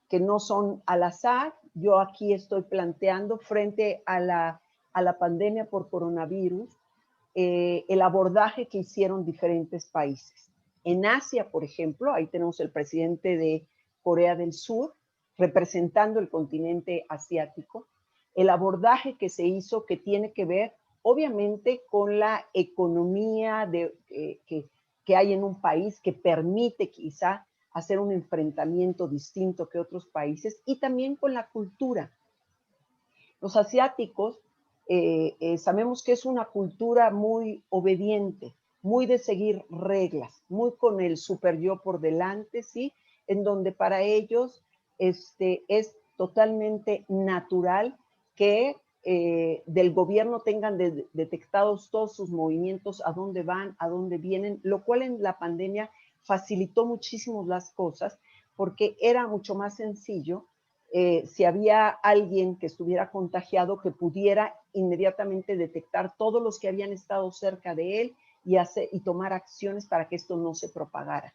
que no son al azar. Yo aquí estoy planteando frente a la pandemia por coronavirus, el abordaje que hicieron diferentes países. En Asia, por ejemplo, ahí tenemos el presidente de Corea del Sur, representando el continente asiático, el abordaje que se hizo que tiene que ver, obviamente, con la economía que hay en un país que permite quizá hacer un enfrentamiento distinto que otros países y también con la cultura. Los asiáticos sabemos que es una cultura muy obediente, muy de seguir reglas, muy con el super yo por delante, ¿sí? En donde para ellos es totalmente natural que del gobierno tengan detectados todos sus movimientos, a dónde van, a dónde vienen, lo cual en la pandemia facilitó muchísimo las cosas porque era mucho más sencillo si había alguien que estuviera contagiado que pudiera inmediatamente detectar todos los que habían estado cerca de él y tomar acciones para que esto no se propagara.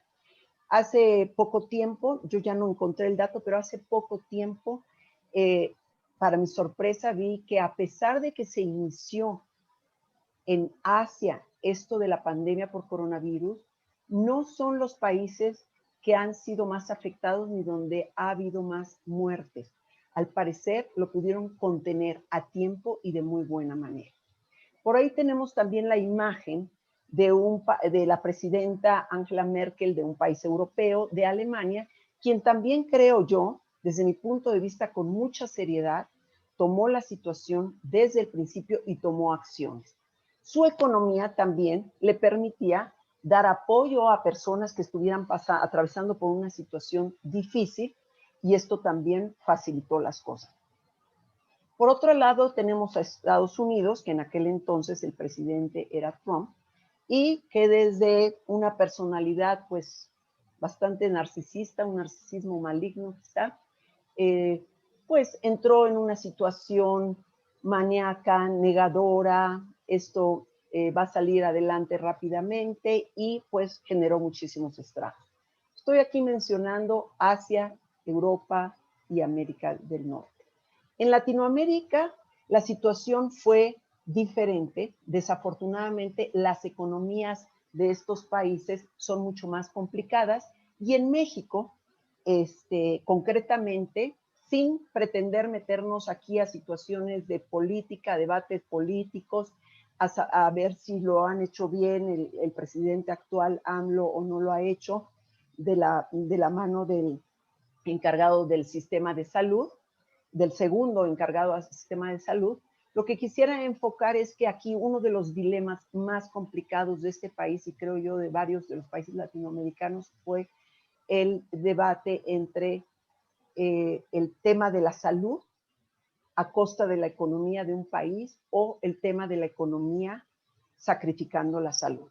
Hace poco tiempo, yo ya no encontré el dato, pero hace poco tiempo, para mi sorpresa, vi que a pesar de que se inició en Asia esto de la pandemia por coronavirus, no son los países que han sido más afectados ni donde ha habido más muertes. Al parecer lo pudieron contener a tiempo y de muy buena manera. Por ahí tenemos también la imagen de la presidenta Angela Merkel de un país europeo, de Alemania, quien también creo yo, desde mi punto de vista con mucha seriedad, tomó la situación desde el principio y tomó acciones. Su economía también le permitía dar apoyo a personas que estuvieran atravesando por una situación difícil y esto también facilitó las cosas. Por otro lado, tenemos a Estados Unidos, que en aquel entonces el presidente era Trump, y que desde una personalidad pues bastante narcisista, un narcisismo maligno quizá, pues entró en una situación maníaca, negadora, esto va a salir adelante rápidamente y pues generó muchísimos estragos. Estoy aquí mencionando Asia, Europa y América del Norte. En Latinoamérica la situación fue diferente. Desafortunadamente, las economías de estos países son mucho más complicadas y en México, concretamente, sin pretender meternos aquí a situaciones de política, debates políticos, a ver si lo han hecho bien el presidente actual, AMLO, o no lo ha hecho, de la mano del encargado del sistema de salud, del segundo encargado del sistema de salud. Lo que quisiera enfocar es que aquí uno de los dilemas más complicados de este país, y creo yo de varios de los países latinoamericanos, fue el debate entre el tema de la salud a costa de la economía de un país o el tema de la economía sacrificando la salud.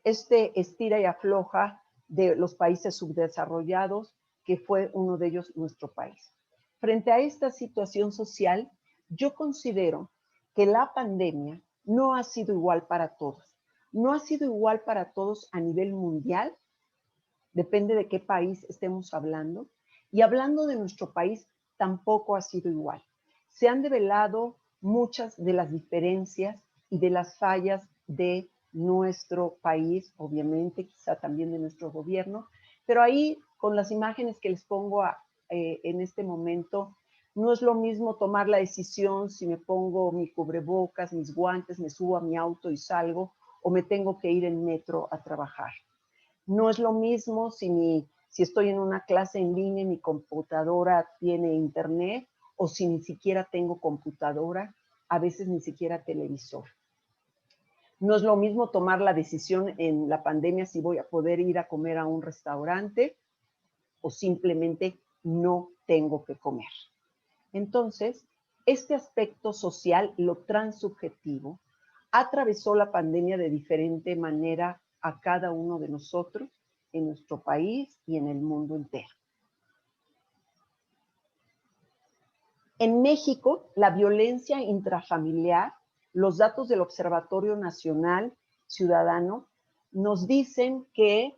Estira y afloja de los países subdesarrollados, que fue uno de ellos nuestro país. Frente a esta situación social, yo considero que la pandemia no ha sido igual para todos. No ha sido igual para todos a nivel mundial, depende de qué país estemos hablando, y hablando de nuestro país, tampoco ha sido igual. Se han develado muchas de las diferencias y de las fallas de nuestro país, obviamente, quizá también de nuestro gobierno, pero ahí con las imágenes que les pongo en este momento, no es lo mismo tomar la decisión si me pongo mi cubrebocas, mis guantes, me subo a mi auto y salgo, o me tengo que ir en metro a trabajar. No es lo mismo si estoy en una clase en línea y mi computadora tiene internet, o si ni siquiera tengo computadora, a veces ni siquiera televisor. No es lo mismo tomar la decisión en la pandemia si voy a poder ir a comer a un restaurante o simplemente no tengo que comer. Entonces, este aspecto social, lo transubjetivo, atravesó la pandemia de diferente manera a cada uno de nosotros en nuestro país y en el mundo entero. En México, la violencia intrafamiliar, los datos del Observatorio Nacional Ciudadano nos dicen que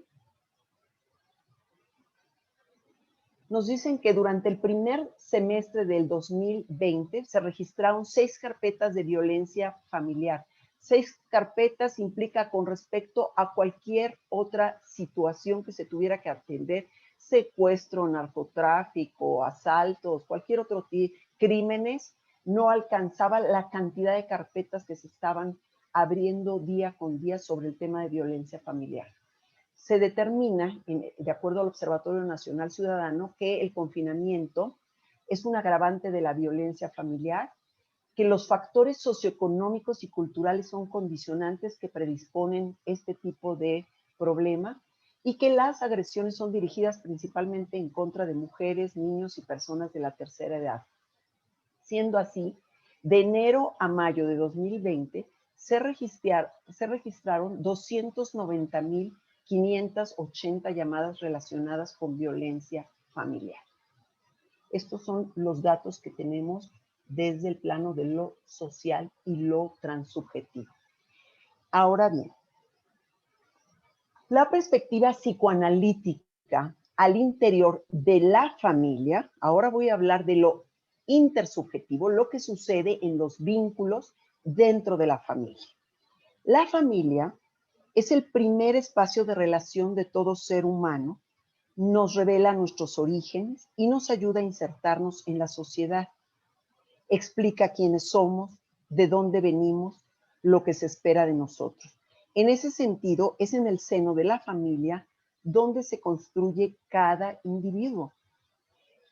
nos dicen que durante el primer semestre del 2020 se registraron 6 carpetas de violencia familiar. 6 carpetas implica con respecto a cualquier otra situación que se tuviera que atender, secuestro, narcotráfico, asaltos, cualquier otro tipo, crímenes, no alcanzaba la cantidad de carpetas que se estaban abriendo día con día sobre el tema de violencia familiar. Se determina, de acuerdo al Observatorio Nacional Ciudadano, que el confinamiento es un agravante de la violencia familiar, que los factores socioeconómicos y culturales son condicionantes que predisponen este tipo de problema y que las agresiones son dirigidas principalmente en contra de mujeres, niños y personas de la tercera edad. Siendo así, de enero a mayo de 2020 se registraron 290,580 llamadas relacionadas con violencia familiar. Estos son los datos que tenemos desde el plano de lo social y lo transsubjetivo. Ahora bien, la perspectiva psicoanalítica al interior de la familia, ahora voy a hablar de lo intersubjetivo, lo que sucede en los vínculos dentro de la familia. La familia es el primer espacio de relación de todo ser humano, nos revela nuestros orígenes y nos ayuda a insertarnos en la sociedad. Explica quiénes somos, de dónde venimos, lo que se espera de nosotros. En ese sentido, es en el seno de la familia donde se construye cada individuo.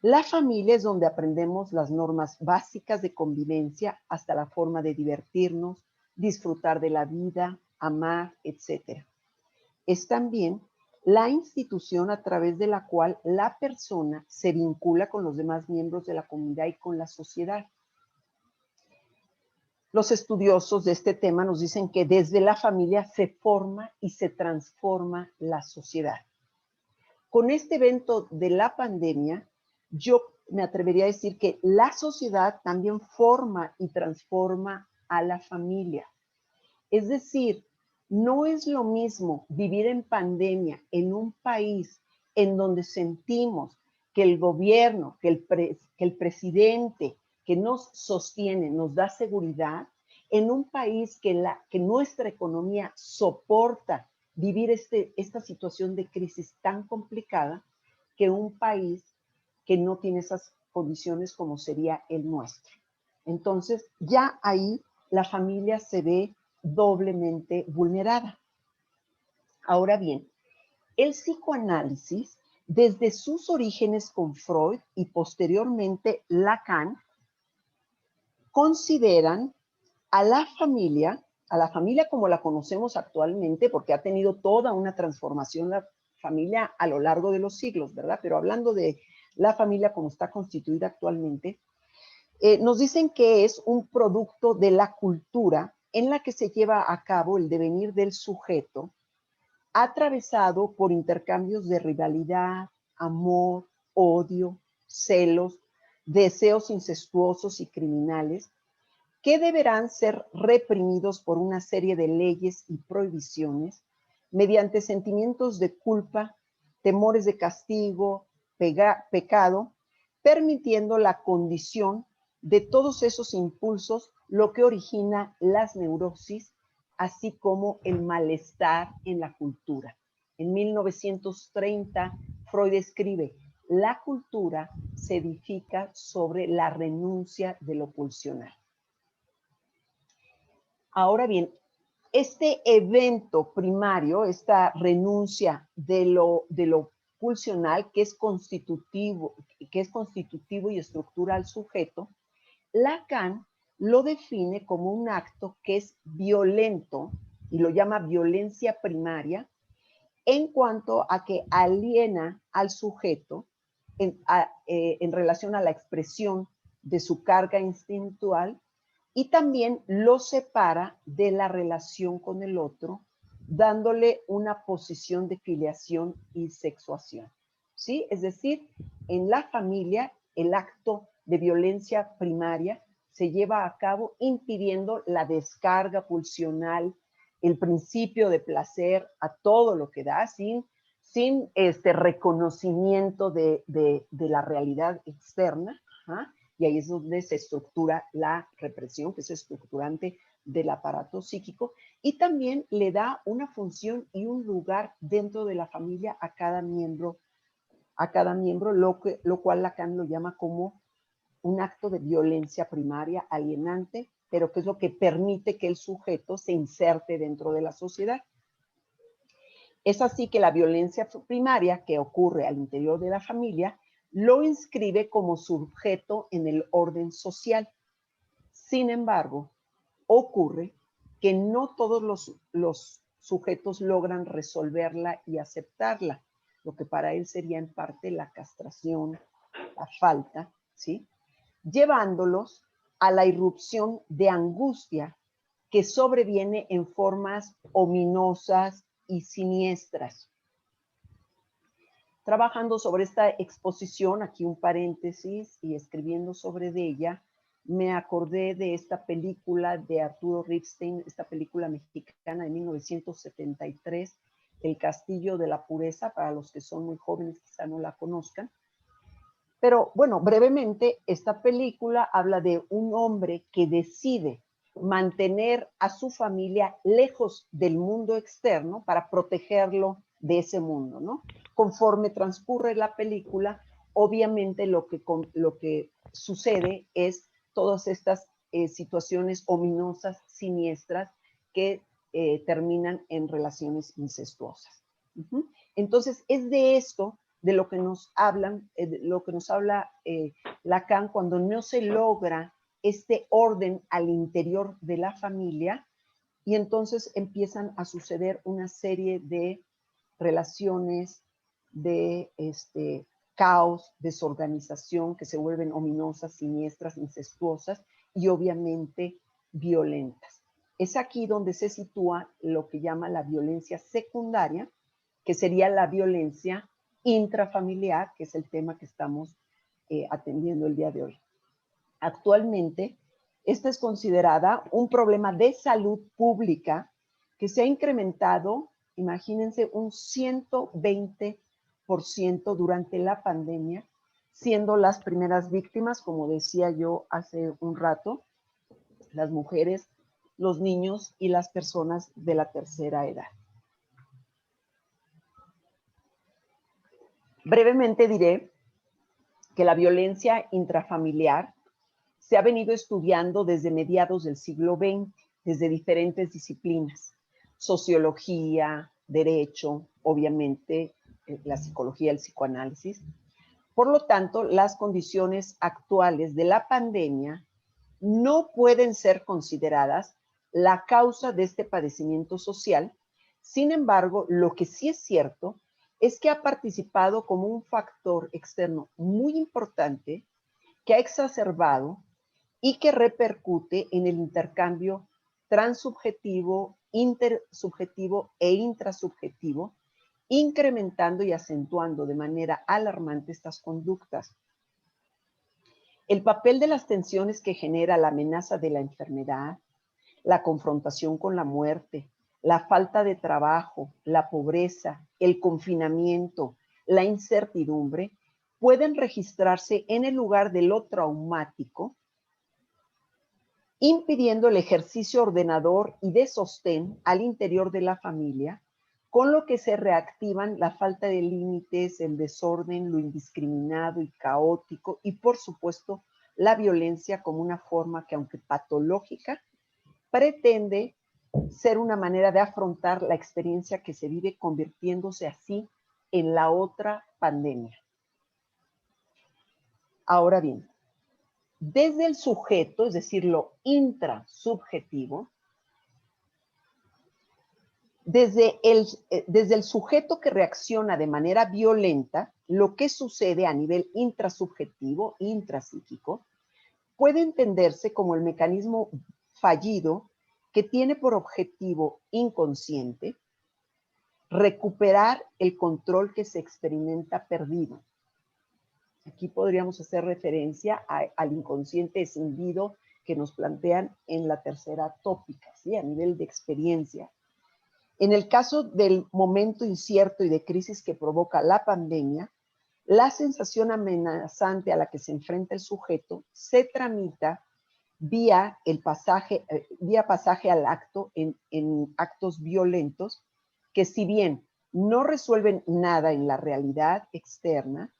La familia es donde aprendemos las normas básicas de convivencia hasta la forma de divertirnos, disfrutar de la vida, amar, etc. Es también la institución a través de la cual la persona se vincula con los demás miembros de la comunidad y con la sociedad. Los estudiosos de este tema nos dicen que desde la familia se forma y se transforma la sociedad. Con este evento de la pandemia, yo me atrevería a decir que la sociedad también forma y transforma a la familia. Es decir, no es lo mismo vivir en pandemia en un país en donde sentimos que el gobierno, que el presidente que nos sostiene, nos da seguridad, en un país que nuestra economía soporta vivir esta situación de crisis tan complicada, que un país que no tiene esas condiciones como sería el nuestro. Entonces, ya ahí la familia se ve doblemente vulnerada. Ahora bien, el psicoanálisis, desde sus orígenes con Freud y posteriormente Lacan, consideran a la familia como la conocemos actualmente, porque ha tenido toda una transformación la familia a lo largo de los siglos, ¿verdad? Pero hablando de la familia como está constituida actualmente, nos dicen que es un producto de la cultura en la que se lleva a cabo el devenir del sujeto, atravesado por intercambios de rivalidad, amor, odio, celos, deseos incestuosos y criminales, que deberán ser reprimidos por una serie de leyes y prohibiciones mediante sentimientos de culpa, temores de castigo, pecado, permitiendo la condición de todos esos impulsos, lo que origina las neurosis, así como el malestar en la cultura. En 1930, Freud escribe: la cultura se edifica sobre la renuncia de lo pulsional. Ahora bien, este evento primario, esta renuncia de lo pulsional, que es constitutivo y estructura al sujeto, Lacan lo define como un acto que es violento y lo llama violencia primaria en cuanto a que aliena al sujeto en relación a la expresión de su carga instintual y también lo separa de la relación con el otro, dándole una posición de filiación y sexuación. ¿Sí? Es decir, en la familia el acto de violencia primaria se lleva a cabo impidiendo la descarga pulsional, el principio de placer a todo lo que da, sin sin reconocimiento de la realidad externa, ¿ah? Y ahí es donde se estructura la represión, que es estructurante del aparato psíquico, y también le da una función y un lugar dentro de la familia a cada miembro, lo cual Lacan lo llama como un acto de violencia primaria alienante, pero que es lo que permite que el sujeto se inserte dentro de la sociedad. Es así que la violencia primaria que ocurre al interior de la familia lo inscribe como sujeto en el orden social. Sin embargo, ocurre que no todos los sujetos logran resolverla y aceptarla, lo que para él sería en parte la castración, la falta, ¿sí? Llevándolos a la irrupción de angustia que sobreviene en formas ominosas y siniestras. Trabajando sobre esta exposición, aquí un paréntesis, y escribiendo sobre ella, me acordé de esta película de Arturo Ripstein, esta película mexicana de 1973, El Castillo de la Pureza, para los que son muy jóvenes quizá no la conozcan. Pero bueno, brevemente, esta película habla de un hombre que decide mantener a su familia lejos del mundo externo para protegerlo de ese mundo, ¿no? Conforme transcurre la película, obviamente lo que sucede es todas estas situaciones ominosas, siniestras, que terminan en relaciones incestuosas. Entonces, es de esto de lo que nos hablan, lo que nos habla Lacan cuando no se logra este orden al interior de la familia, y entonces empiezan a suceder una serie de relaciones de caos, desorganización, que se vuelven ominosas, siniestras, incestuosas y obviamente violentas. Es aquí donde se sitúa lo que llama la violencia secundaria, que sería la violencia intrafamiliar, que es el tema que estamos atendiendo el día de hoy. Actualmente, esta es considerada un problema de salud pública que se ha incrementado, imagínense, un 120% durante la pandemia, siendo las primeras víctimas, como decía yo hace un rato, las mujeres, los niños y las personas de la tercera edad. Brevemente diré que la violencia intrafamiliar se ha venido estudiando desde mediados del siglo XX, desde diferentes disciplinas, sociología, derecho, obviamente la psicología, el psicoanálisis. Por lo tanto, las condiciones actuales de la pandemia no pueden ser consideradas la causa de este padecimiento social. Sin embargo, lo que sí es cierto es que ha participado como un factor externo muy importante que ha exacerbado y que repercute en el intercambio transsubjetivo, intersubjetivo e intrasubjetivo, incrementando y acentuando de manera alarmante estas conductas. El papel de las tensiones que genera la amenaza de la enfermedad, la confrontación con la muerte, la falta de trabajo, la pobreza, el confinamiento, la incertidumbre, pueden registrarse en el lugar de lo traumático, impidiendo el ejercicio ordenador y de sostén al interior de la familia, con lo que se reactivan la falta de límites, el desorden, lo indiscriminado y caótico, y por supuesto la violencia como una forma que, aunque patológica, pretende ser una manera de afrontar la experiencia que se vive, convirtiéndose así en la otra pandemia. Ahora bien, desde el sujeto, es decir, lo intrasubjetivo, desde el sujeto que reacciona de manera violenta, lo que sucede a nivel intrasubjetivo, intrapsíquico, puede entenderse como el mecanismo fallido que tiene por objetivo inconsciente recuperar el control que se experimenta perdido. Aquí podríamos hacer referencia al inconsciente escindido que nos plantean en la tercera tópica, ¿sí? A nivel de experiencia. En el caso del momento incierto y de crisis que provoca la pandemia, la sensación amenazante a la que se enfrenta el sujeto se tramita vía pasaje al acto en actos violentos que, si bien no resuelven nada en la realidad externa,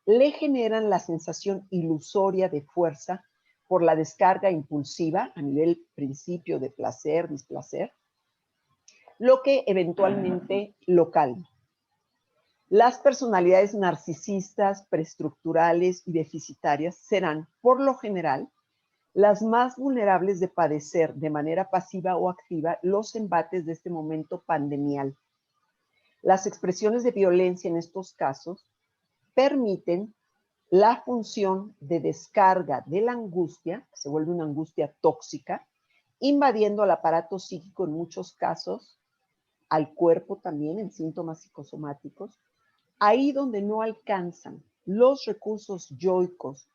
le generan la sensación ilusoria de fuerza por la descarga impulsiva a nivel principio de placer, displacer, lo que eventualmente lo calma. Las personalidades narcisistas, preestructurales y deficitarias serán, por lo general, las más vulnerables de padecer de manera pasiva o activa los embates de este momento pandemial. Las expresiones de violencia en estos casos permiten la función de descarga de la angustia, que se vuelve una angustia tóxica, invadiendo al aparato psíquico en muchos casos, al cuerpo también en síntomas psicosomáticos, ahí donde no alcanzan los recursos yoicos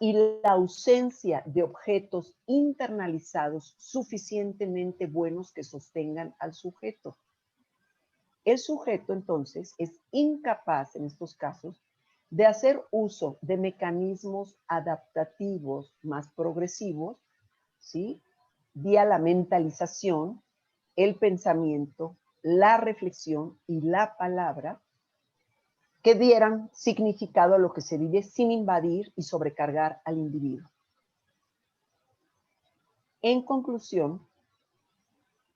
y la ausencia de objetos internalizados suficientemente buenos que sostengan al sujeto. El sujeto entonces es incapaz en estos casos de hacer uso de mecanismos adaptativos más progresivos, ¿sí? Vía la mentalización, el pensamiento, la reflexión y la palabra, que dieran significado a lo que se vive sin invadir y sobrecargar al individuo. En conclusión,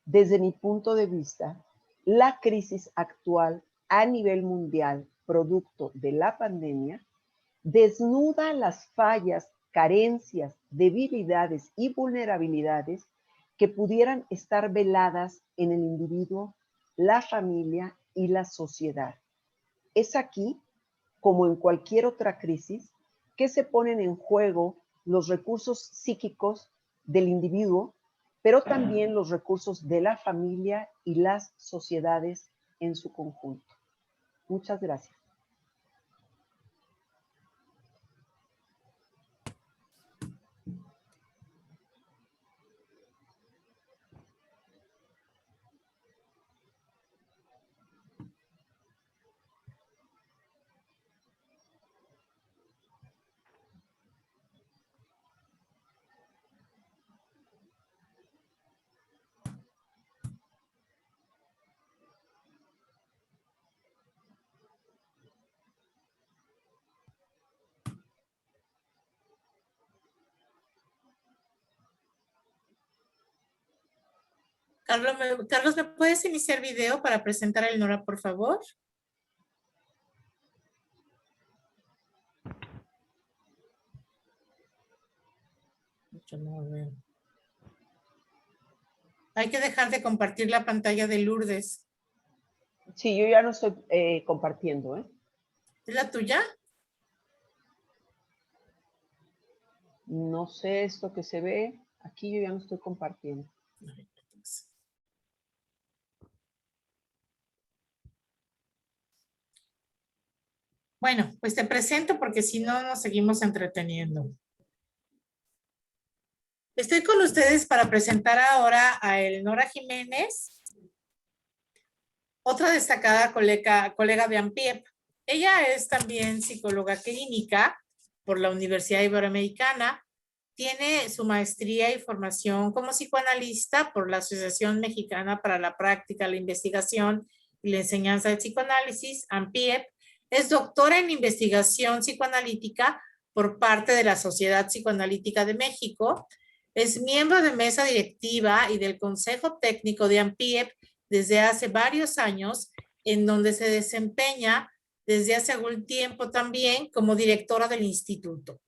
desde mi punto de vista, la crisis actual a nivel mundial, producto de la pandemia, desnuda las fallas, carencias, debilidades y vulnerabilidades que pudieran estar veladas en el individuo, la familia y la sociedad. Es aquí, como en cualquier otra crisis, que se ponen en juego los recursos psíquicos del individuo, pero también los recursos de la familia y las sociedades en su conjunto. Muchas gracias. Carlos, ¿me puedes iniciar video para presentar el Nora, por favor? Yo no veo. Hay que dejar de compartir la pantalla de Lourdes. Sí, yo ya no estoy compartiendo, ¿eh? ¿Es la tuya? No sé esto que se ve. Aquí yo ya no estoy compartiendo. Bueno, pues te presento porque si no nos seguimos entreteniendo. Estoy con ustedes para presentar ahora a Elnora Jiménez, otra destacada colega de AMPIEP. Ella es también psicóloga clínica por la Universidad Iberoamericana. Tiene su maestría y formación como psicoanalista por la Asociación Mexicana para la Práctica, la Investigación y la Enseñanza de Psicoanálisis, AMPIEP. Es doctora en investigación psicoanalítica por parte de la Sociedad Psicoanalítica de México. Es miembro de mesa directiva y del Consejo Técnico de AMPIEP desde hace varios años, en donde se desempeña desde hace algún tiempo también como directora del instituto.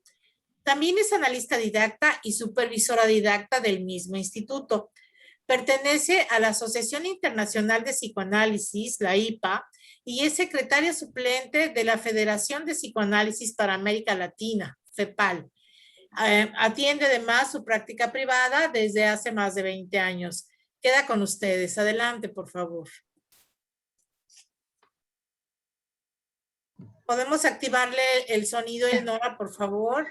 También es analista didacta y supervisora didacta del mismo instituto. Pertenece a la Asociación Internacional de Psicoanálisis, la IPA, y es secretaria suplente de la Federación de Psicoanálisis para América Latina, FEPAL. Atiende además su práctica privada desde hace más de 20 años. Queda con ustedes. Adelante, por favor. ¿Podemos activarle el sonido, Elnora, por favor?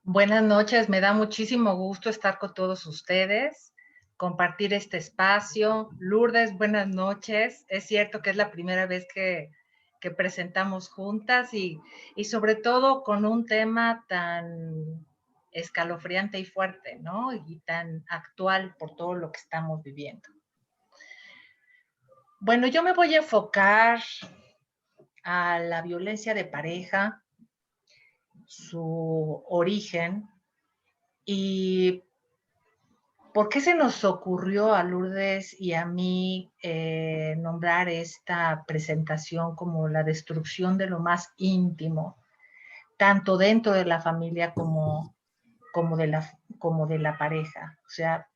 Buenas noches, me da muchísimo gusto estar con todos ustedes. compartir este espacio. Lourdes, buenas noches. Es cierto que es la primera vez que presentamos juntas y sobre todo con un tema tan escalofriante y fuerte, ¿no? Y tan actual por todo lo que estamos viviendo. Bueno, yo me voy a enfocar a la violencia de pareja, su origen y por qué se nos ocurrió a Lourdes y a mí nombrar esta presentación como la destrucción de lo más íntimo, tanto dentro de la familia como de la pareja. O sea,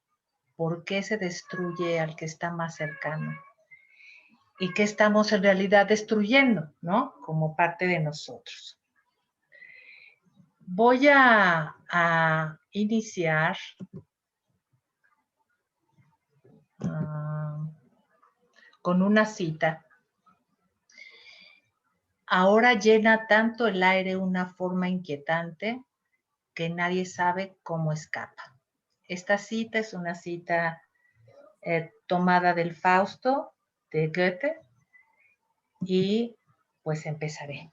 ¿por qué se destruye al que está más cercano? ¿Y qué estamos en realidad destruyendo, ¿no? Como parte de nosotros. Voy a iniciar con una cita. Ahora llena tanto el aire una forma inquietante que nadie sabe cómo escapa. Esta cita es una cita tomada del Fausto de Goethe y pues empezaré.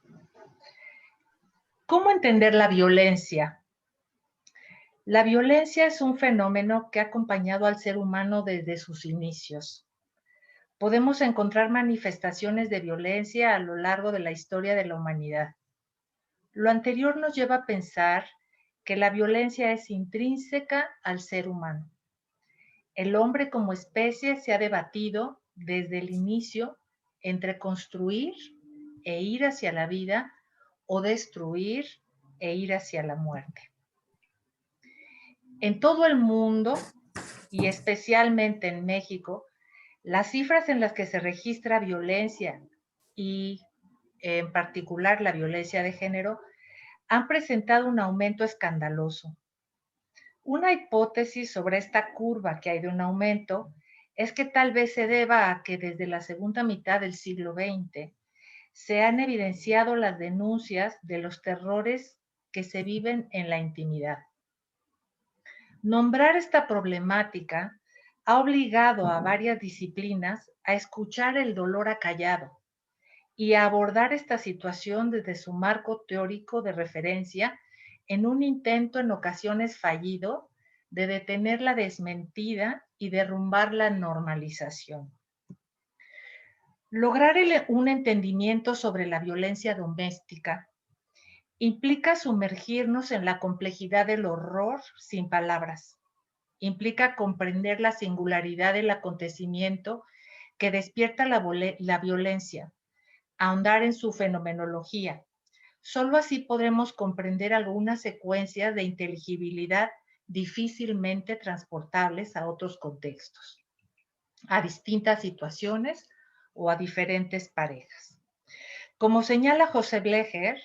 ¿Cómo entender la violencia? La violencia es un fenómeno que ha acompañado al ser humano desde sus inicios. Podemos encontrar manifestaciones de violencia a lo largo de la historia de la humanidad. Lo anterior nos lleva a pensar que la violencia es intrínseca al ser humano. El hombre como especie se ha debatido desde el inicio entre construir e ir hacia la vida o destruir e ir hacia la muerte. En todo el mundo, y especialmente en México, las cifras en las que se registra violencia y en particular la violencia de género han presentado un aumento escandaloso. Una hipótesis sobre esta curva que hay de un aumento es que tal vez se deba a que desde la segunda mitad del siglo XX se han evidenciado las denuncias de los terrores que se viven en la intimidad. Nombrar esta problemática ha obligado a varias disciplinas a escuchar el dolor acallado y a abordar esta situación desde su marco teórico de referencia en un intento en ocasiones fallido de detener la desmentida y derrumbar la normalización. Lograr un entendimiento sobre la violencia doméstica implica sumergirnos en la complejidad del horror sin palabras. Implica comprender la singularidad del acontecimiento que despierta la violencia, ahondar en su fenomenología. Solo así podremos comprender algunas secuencias de inteligibilidad difícilmente transportables a otros contextos, a distintas situaciones o a diferentes parejas. Como señala José Blecher,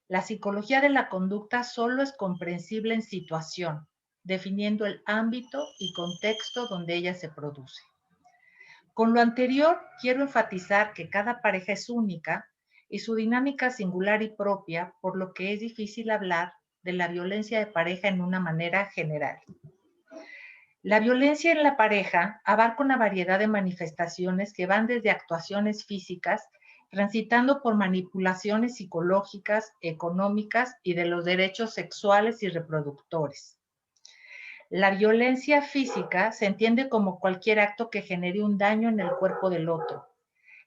la psicología de la conducta solo es comprensible en situación, definiendo el ámbito y contexto donde ella se produce. Con lo anterior, quiero enfatizar que cada pareja es única y su dinámica singular y propia, por lo que es difícil hablar de la violencia de pareja en una manera general. La violencia en la pareja abarca una variedad de manifestaciones que van desde actuaciones físicas, transitando por manipulaciones psicológicas, económicas y de los derechos sexuales y reproductores. La violencia física se entiende como cualquier acto que genere un daño en el cuerpo del otro.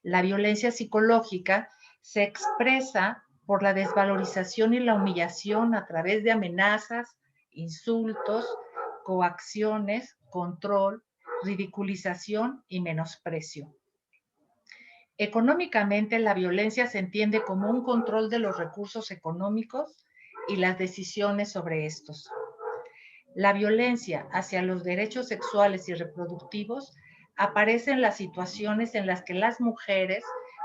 La violencia psicológica se expresa por la desvalorización y la humillación a través de amenazas, insultos, coacciones, control, ridiculización y menosprecio. Económicamente, la violencia se entiende como un control de los recursos económicos y las decisiones sobre estos. La violencia hacia los derechos sexuales y reproductivos aparece en las situaciones en las que las mujeres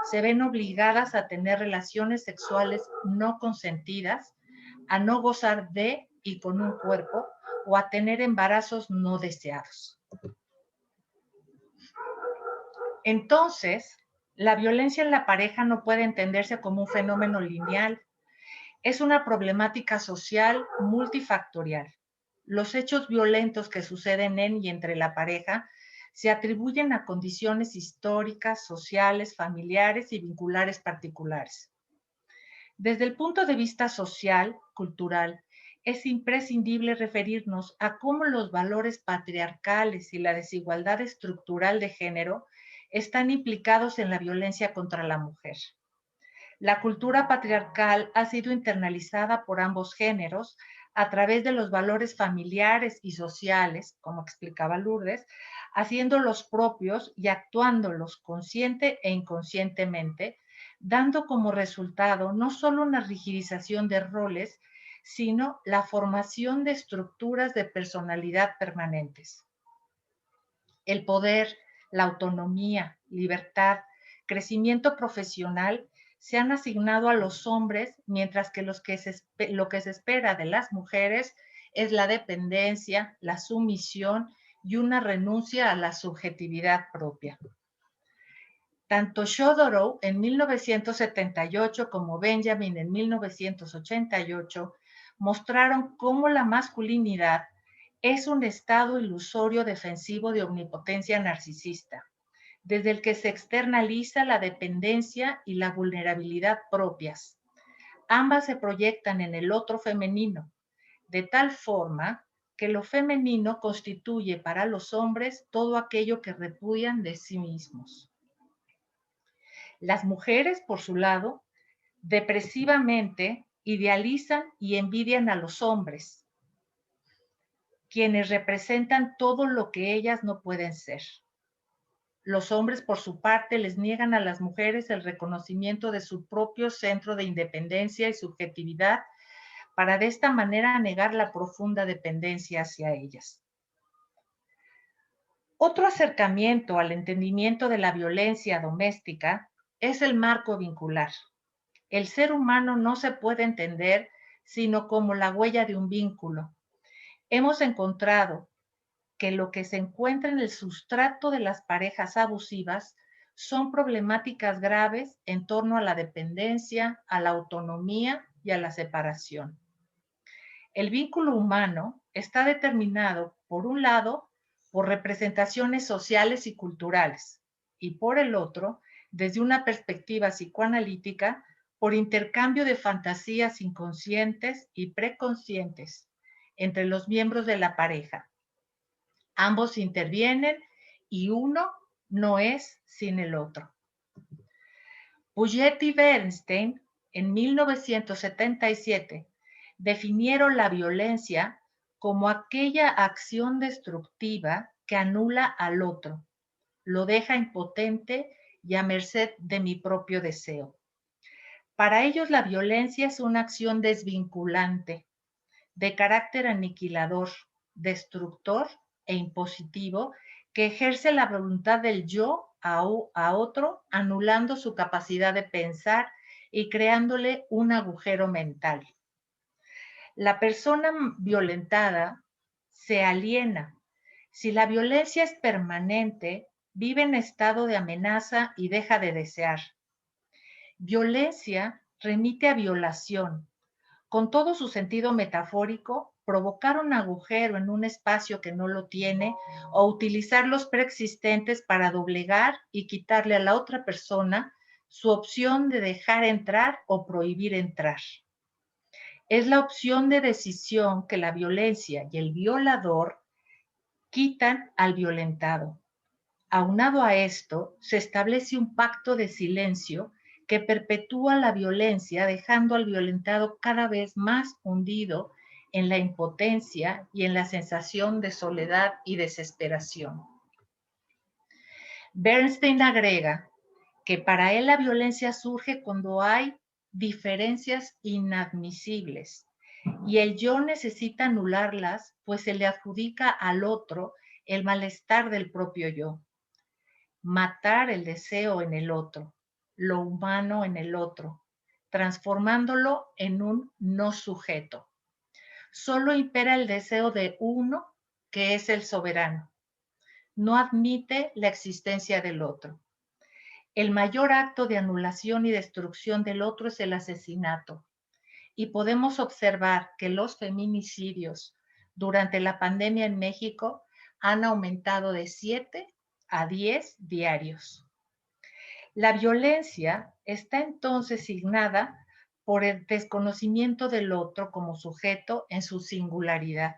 se ven obligadas a tener relaciones sexuales no consentidas, a no gozar de y con un cuerpo o a tener embarazos no deseados. Entonces, la violencia en la pareja no puede entenderse como un fenómeno lineal. Es una problemática social multifactorial. Los hechos violentos que suceden en y entre la pareja se atribuyen a condiciones históricas, sociales, familiares y vinculares particulares. Desde el punto de vista social, cultural, es imprescindible referirnos a cómo los valores patriarcales y la desigualdad estructural de género están implicados en la violencia contra la mujer. La cultura patriarcal ha sido internalizada por ambos géneros a través de los valores familiares y sociales, como explicaba Lourdes, haciéndolos propios y actuándolos consciente e inconscientemente, dando como resultado no solo una rigidización de roles, sino la formación de estructuras de personalidad permanentes. El poder, la autonomía, libertad, crecimiento profesional se han asignado a los hombres, mientras que lo que se espera de las mujeres es la dependencia, la sumisión y una renuncia a la subjetividad propia. Tanto Chodorow en 1978 como Benjamin en 1988 mostraron cómo la masculinidad es un estado ilusorio defensivo de omnipotencia narcisista, desde el que se externaliza la dependencia y la vulnerabilidad propias. Ambas se proyectan en el otro femenino, de tal forma que lo femenino constituye para los hombres todo aquello que repudian de sí mismos. Las mujeres, por su lado, depresivamente idealizan y envidian a los hombres, quienes representan todo lo que ellas no pueden ser. Los hombres, por su parte, les niegan a las mujeres el reconocimiento de su propio centro de independencia y subjetividad para de esta manera negar la profunda dependencia hacia ellas. Otro acercamiento al entendimiento de la violencia doméstica es el marco vincular. El ser humano no se puede entender sino como la huella de un vínculo. Hemos encontrado que lo que se encuentra en el sustrato de las parejas abusivas son problemáticas graves en torno a la dependencia, a la autonomía y a la separación. El vínculo humano está determinado, por un lado, por representaciones sociales y culturales, y por el otro, desde una perspectiva psicoanalítica, por intercambio de fantasías inconscientes y preconscientes entre los miembros de la pareja. Ambos intervienen y uno no es sin el otro. Puget y Bernstein, en 1977, definieron la violencia como aquella acción destructiva que anula al otro, lo deja impotente y a merced de mi propio deseo. Para ellos la violencia es una acción desvinculante, de carácter aniquilador, destructor e impositivo, que ejerce la voluntad del yo a otro, anulando su capacidad de pensar y creándole un agujero mental. La persona violentada se aliena. Si la violencia es permanente, vive en estado de amenaza y deja de desear. Violencia remite a violación. Con todo su sentido metafórico, provocar un agujero en un espacio que no lo tiene o utilizar los preexistentes para doblegar y quitarle a la otra persona su opción de dejar entrar o prohibir entrar. Es la opción de decisión que la violencia y el violador quitan al violentado. Aunado a esto, se establece un pacto de silencio que perpetúa la violencia, dejando al violentado cada vez más hundido en la impotencia y en la sensación de soledad y desesperación. Bernstein agrega que para él la violencia surge cuando hay diferencias inadmisibles y el yo necesita anularlas, pues se le adjudica al otro el malestar del propio yo. Matar el deseo en el otro, lo humano en el otro, transformándolo en un no sujeto. Solo impera el deseo de uno, que es el soberano. No admite la existencia del otro. El mayor acto de anulación y destrucción del otro es el asesinato. Y podemos observar que los feminicidios durante la pandemia en México han aumentado de 7 a 10 diarios. La violencia está entonces signada por el desconocimiento del otro como sujeto en su singularidad.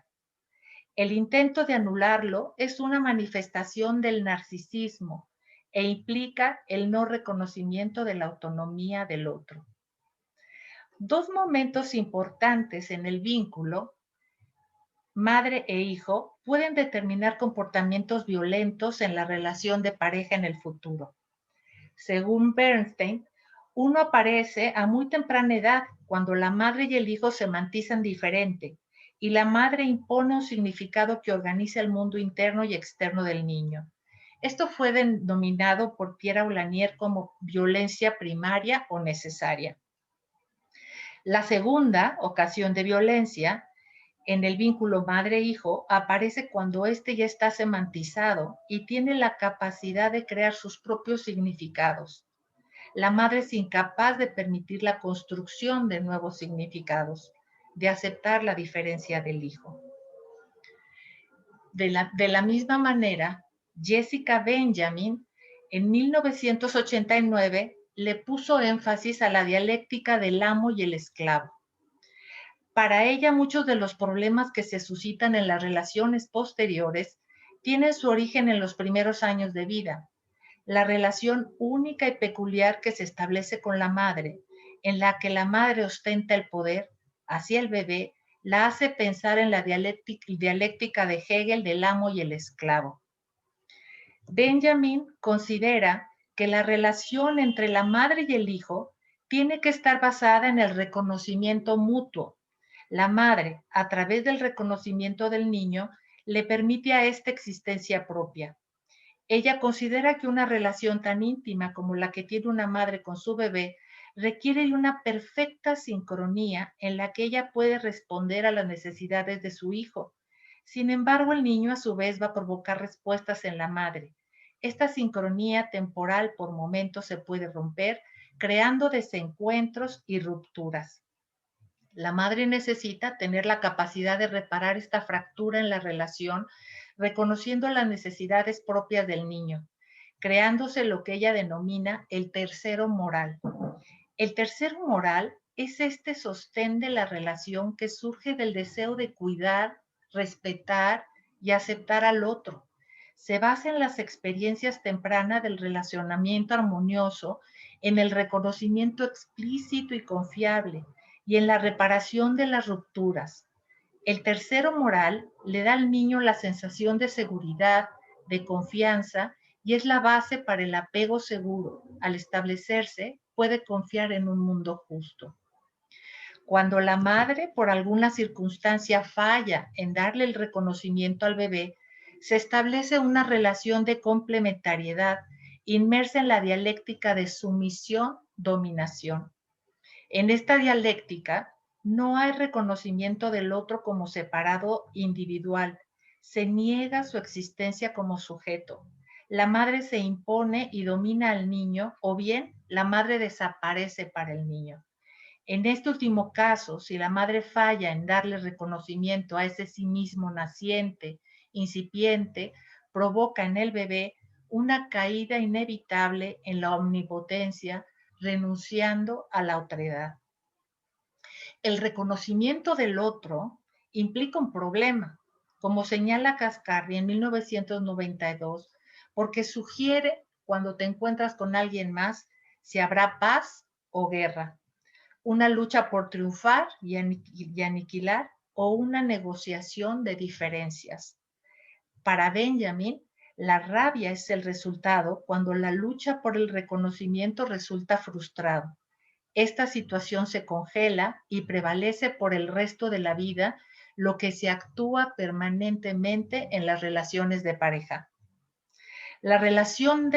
El intento de anularlo es una manifestación del narcisismo e implica el no reconocimiento de la autonomía del otro. Dos momentos importantes en el vínculo madre e hijo pueden determinar comportamientos violentos en la relación de pareja en el futuro. Según Bernstein, uno aparece a muy temprana edad cuando la madre y el hijo se mantizan diferente y la madre impone un significado que organiza el mundo interno y externo del niño. Esto fue denominado por Pierre Aulanier como violencia primaria o necesaria. La segunda ocasión de violencia en el vínculo madre-hijo aparece cuando éste ya está semantizado y tiene la capacidad de crear sus propios significados. La madre es incapaz de permitir la construcción de nuevos significados, de aceptar la diferencia del hijo. De la misma manera, Jessica Benjamin, en 1989, le puso énfasis a la dialéctica del amo y el esclavo. Para ella, muchos de los problemas que se suscitan en las relaciones posteriores tienen su origen en los primeros años de vida. La relación única y peculiar que se establece con la madre, en la que la madre ostenta el poder hacia el bebé, la hace pensar en la dialéctica de Hegel del amo y el esclavo. Benjamin considera que la relación entre la madre y el hijo tiene que estar basada en el reconocimiento mutuo. La madre, a través del reconocimiento del niño, le permite a esta existencia propia. Ella considera que una relación tan íntima como la que tiene una madre con su bebé requiere de una perfecta sincronía en la que ella puede responder a las necesidades de su hijo. Sin embargo, el niño a su vez va a provocar respuestas en la madre. Esta sincronía temporal por momentos se puede romper, creando desencuentros y rupturas. La madre necesita tener la capacidad de reparar esta fractura en la relación, reconociendo las necesidades propias del niño, creándose lo que ella denomina el tercero moral. El tercero moral es este sostén de la relación que surge del deseo de cuidar, respetar y aceptar al otro. Se basa en las experiencias tempranas del relacionamiento armonioso, en el reconocimiento explícito y confiable, y en la reparación de las rupturas. El tercero moral le da al niño la sensación de seguridad, de confianza, y es la base para el apego seguro. Al establecerse, puede confiar en un mundo justo. Cuando la madre, por alguna circunstancia, falla en darle el reconocimiento al bebé, se establece una relación de complementariedad inmersa en la dialéctica de sumisión-dominación. En esta dialéctica no hay reconocimiento del otro como separado individual. Se niega su existencia como sujeto. La madre se impone y domina al niño, o bien la madre desaparece para el niño. En este último caso, si la madre falla en darle reconocimiento a ese sí mismo naciente, incipiente, provoca en el bebé una caída inevitable en la omnipotencia, renunciando a la otredad. El reconocimiento del otro implica un problema, como señala Cascarri en 1992, porque sugiere cuando te encuentras con alguien más si habrá paz o guerra, una lucha por triunfar y aniquilar o una negociación de diferencias. Para Benjamin, la rabia es el resultado cuando la lucha por el reconocimiento resulta frustrado. Esta situación se congela y prevalece por el resto de la vida, lo que se actúa permanentemente en las relaciones de pareja. La relación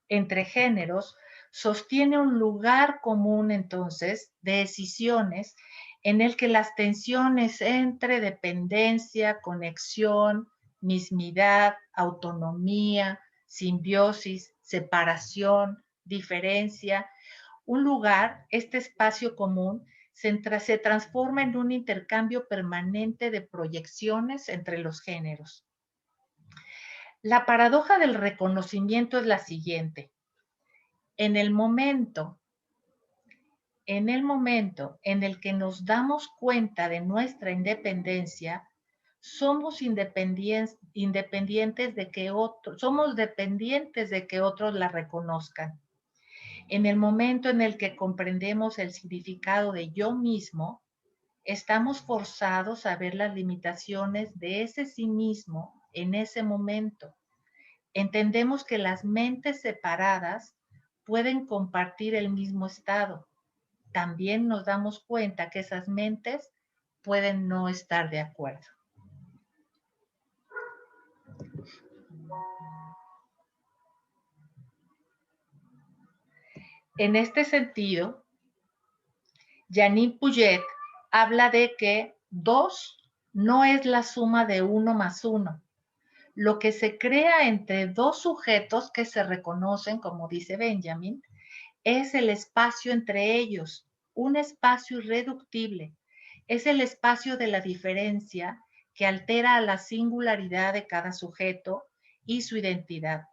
entre géneros sostiene un lugar común entonces de decisiones en el que las tensiones entre dependencia, conexión, mismidad, autonomía, simbiosis, separación, diferencia, un lugar, este espacio común, se transforma en un intercambio permanente de proyecciones entre los géneros. La paradoja del reconocimiento es la siguiente. En el momento en el que nos damos cuenta de nuestra independencia, somos dependientes de que otros la reconozcan. En el momento en el que comprendemos el significado de yo mismo, estamos forzados a ver las limitaciones de ese sí mismo en ese momento. Entendemos que las mentes separadas pueden compartir el mismo estado. También nos damos cuenta que esas mentes pueden no estar de acuerdo. En este sentido, Janine Puget habla de que 2 no es la suma de 1 más 1. Lo que se crea entre dos sujetos que se reconocen, como dice Benjamin, es el espacio entre ellos, un espacio irreductible. Es el espacio de la diferencia que altera a la singularidad de cada sujeto y su identidad.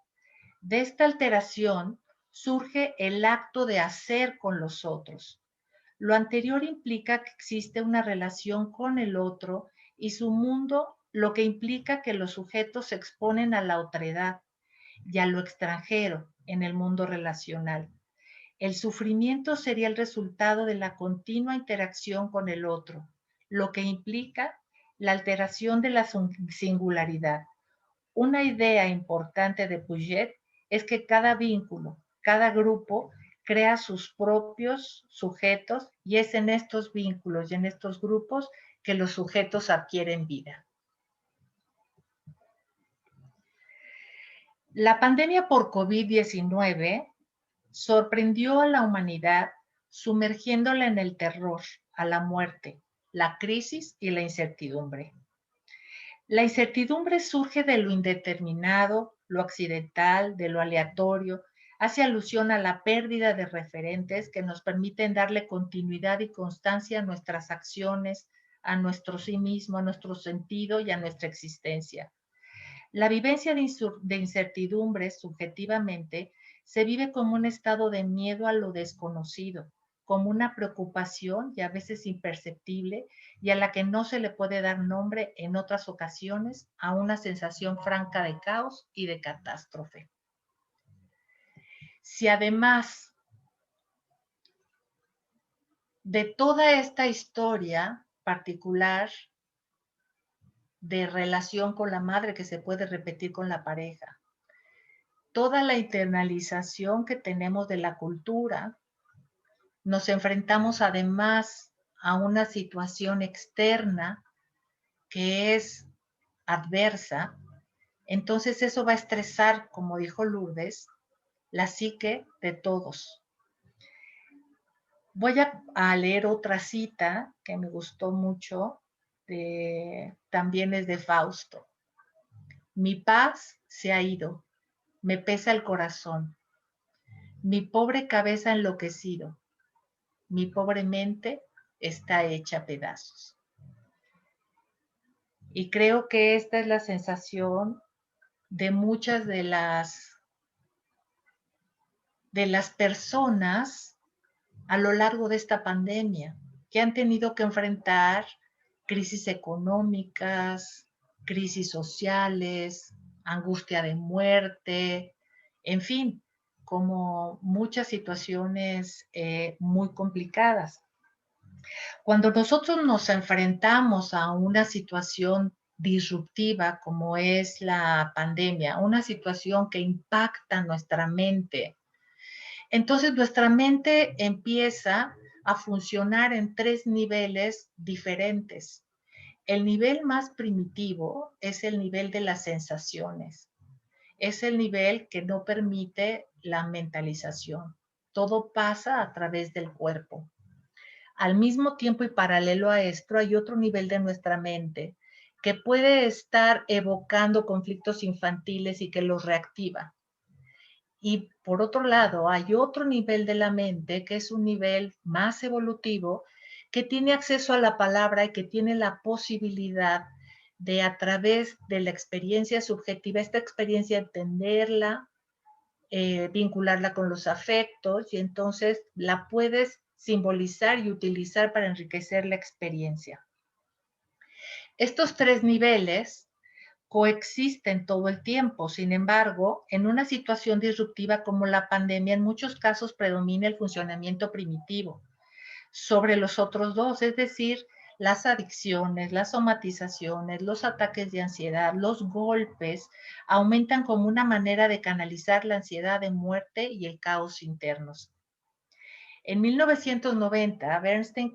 De esta alteración surge el acto de hacer con los otros. Lo anterior implica que existe una relación con el otro y su mundo, lo que implica que los sujetos se exponen a la otredad y a lo extranjero en el mundo relacional. El sufrimiento sería el resultado de la continua interacción con el otro, lo que implica la alteración de la singularidad. Una idea importante de Puget es que cada vínculo, cada grupo, crea sus propios sujetos y es en estos vínculos y en estos grupos que los sujetos adquieren vida. La pandemia por COVID-19 sorprendió a la humanidad sumergiéndola en el terror, a la muerte, la crisis y la incertidumbre. La incertidumbre surge de lo indeterminado, lo accidental, de lo aleatorio, hace alusión a la pérdida de referentes que nos permiten darle continuidad y constancia a nuestras acciones, a nuestro sí mismo, a nuestro sentido y a nuestra existencia. La vivencia de incertidumbre subjetivamente se vive como un estado de miedo a lo desconocido, como una preocupación y a veces imperceptible y a la que no se le puede dar nombre en otras ocasiones a una sensación franca de caos y de catástrofe. Si además de toda esta historia particular de relación con la madre que se puede repetir con la pareja, toda la internalización que tenemos de la cultura, nos enfrentamos además a una situación externa que es adversa, entonces eso va a estresar, como dijo Lourdes, la psique de todos. Voy a leer otra cita que me gustó mucho, también es de Fausto. Mi paz se ha ido, me pesa el corazón, mi pobre cabeza enloquecido, mi pobre mente está hecha pedazos. Y creo que esta es la sensación de muchas de las personas a lo largo de esta pandemia, que han tenido que enfrentar crisis económicas, crisis sociales, angustia de muerte, en fin, como muchas situaciones muy complicadas. Cuando nosotros nos enfrentamos a una situación disruptiva como es la pandemia, una situación que impacta nuestra mente, entonces nuestra mente empieza a funcionar en 3 niveles diferentes. El nivel más primitivo es el nivel de las sensaciones. Es el nivel que no permite la mentalización. Todo pasa a través del cuerpo. Al mismo tiempo y paralelo a esto, hay otro nivel de nuestra mente que puede estar evocando conflictos infantiles y que los reactiva. Y por otro lado, hay otro nivel de la mente que es un nivel más evolutivo que tiene acceso a la palabra y que tiene la posibilidad de, a través de la experiencia subjetiva, esta experiencia, entenderla, vincularla con los afectos, y entonces la puedes simbolizar y utilizar para enriquecer la experiencia. Estos tres niveles coexisten todo el tiempo. Sin embargo, en una situación disruptiva como la pandemia, en muchos casos predomina el funcionamiento primitivo sobre los otros dos, es decir, las adicciones, las somatizaciones, los ataques de ansiedad, los golpes, aumentan como una manera de canalizar la ansiedad de muerte y el caos internos. En 1990, Bernstein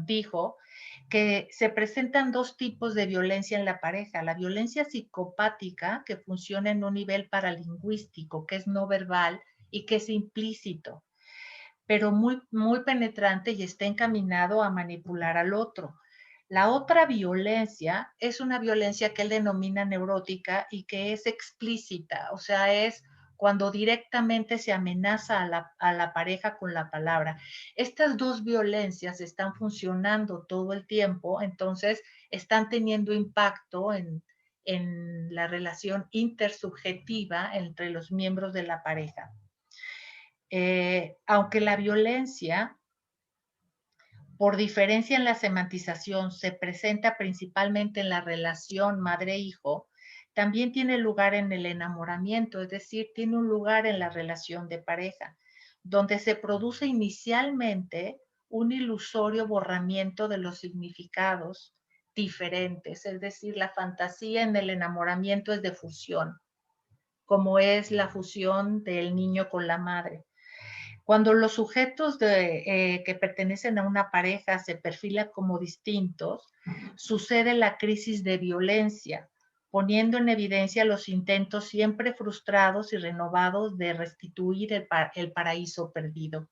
dijo que se presentan dos tipos de violencia en la pareja: la violencia psicopática, que funciona en un nivel paralingüístico, que es no verbal y que es implícito, pero muy, muy penetrante y está encaminado a manipular al otro. La otra violencia es una violencia que él denomina neurótica y que es explícita, o sea, es cuando directamente se amenaza a la pareja con la palabra. Estas dos violencias están funcionando todo el tiempo, entonces están teniendo impacto en la relación intersubjetiva entre los miembros de la pareja. Aunque la violencia, por diferencia en la semantización, se presenta principalmente en la relación madre-hijo, también tiene lugar en el enamoramiento, es decir, tiene un lugar en la relación de pareja, donde se produce inicialmente un ilusorio borramiento de los significados diferentes, es decir, la fantasía en el enamoramiento es de fusión, como es la fusión del niño con la madre. Cuando los sujetos que pertenecen a una pareja se perfilan como distintos, sucede la crisis de violencia, poniendo en evidencia los intentos siempre frustrados y renovados de restituir el paraíso perdido.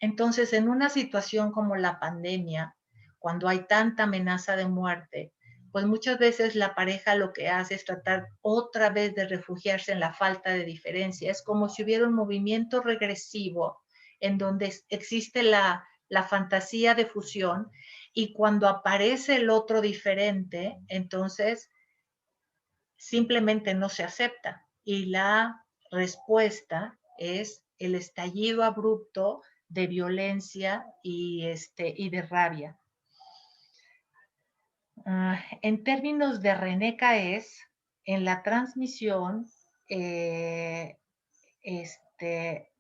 Entonces, en una situación como la pandemia, cuando hay tanta amenaza de muerte, pues muchas veces la pareja lo que hace es tratar otra vez de refugiarse en la falta de diferencia. Es como si hubiera un movimiento regresivo en donde existe la fantasía de fusión, y cuando aparece el otro diferente, entonces simplemente no se acepta. Y la respuesta es el estallido abrupto de violencia y de rabia. En términos de René Caes, en la transmisión, en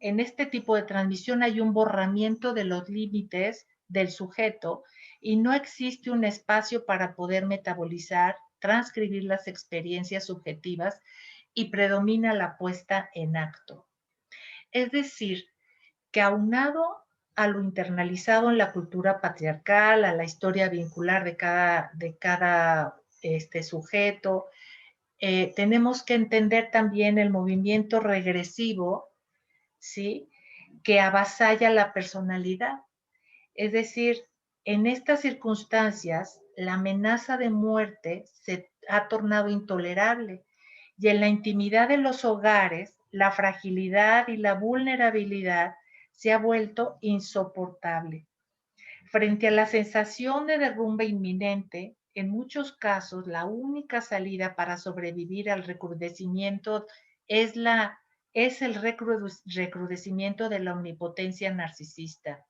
este tipo de transmisión hay un borramiento de los límites del sujeto y no existe un espacio para poder metabolizar, transcribir las experiencias subjetivas, y predomina la puesta en acto. Es decir, que aunado a lo internalizado en la cultura patriarcal, a la historia vincular de cada sujeto, tenemos que entender también el movimiento regresivo, ¿sí?, que avasalla la personalidad. Es decir, en estas circunstancias, la amenaza de muerte se ha tornado intolerable, y en la intimidad de los hogares, la fragilidad y la vulnerabilidad se ha vuelto insoportable. Frente a la sensación de derrumbe inminente, en muchos casos la única salida para sobrevivir al recrudecimiento es el recrudecimiento de la omnipotencia narcisista.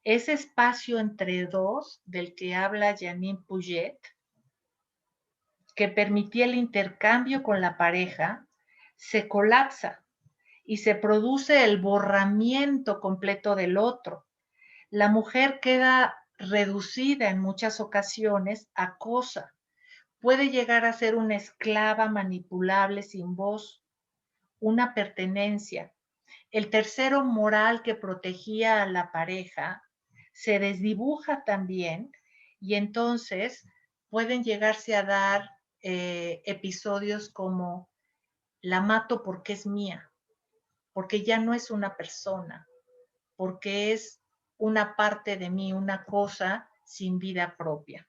Ese espacio entre dos del que habla Janine Puget, que permitía el intercambio con la pareja, se colapsa y se produce el borramiento completo del otro. La mujer queda reducida en muchas ocasiones a cosa. Puede llegar a ser una esclava manipulable sin voz, una pertenencia. El tercero moral que protegía a la pareja se desdibuja también, y entonces pueden llegarse a dar episodios como: la mato porque es mía, porque ya no es una persona, porque es una parte de mí, una cosa sin vida propia.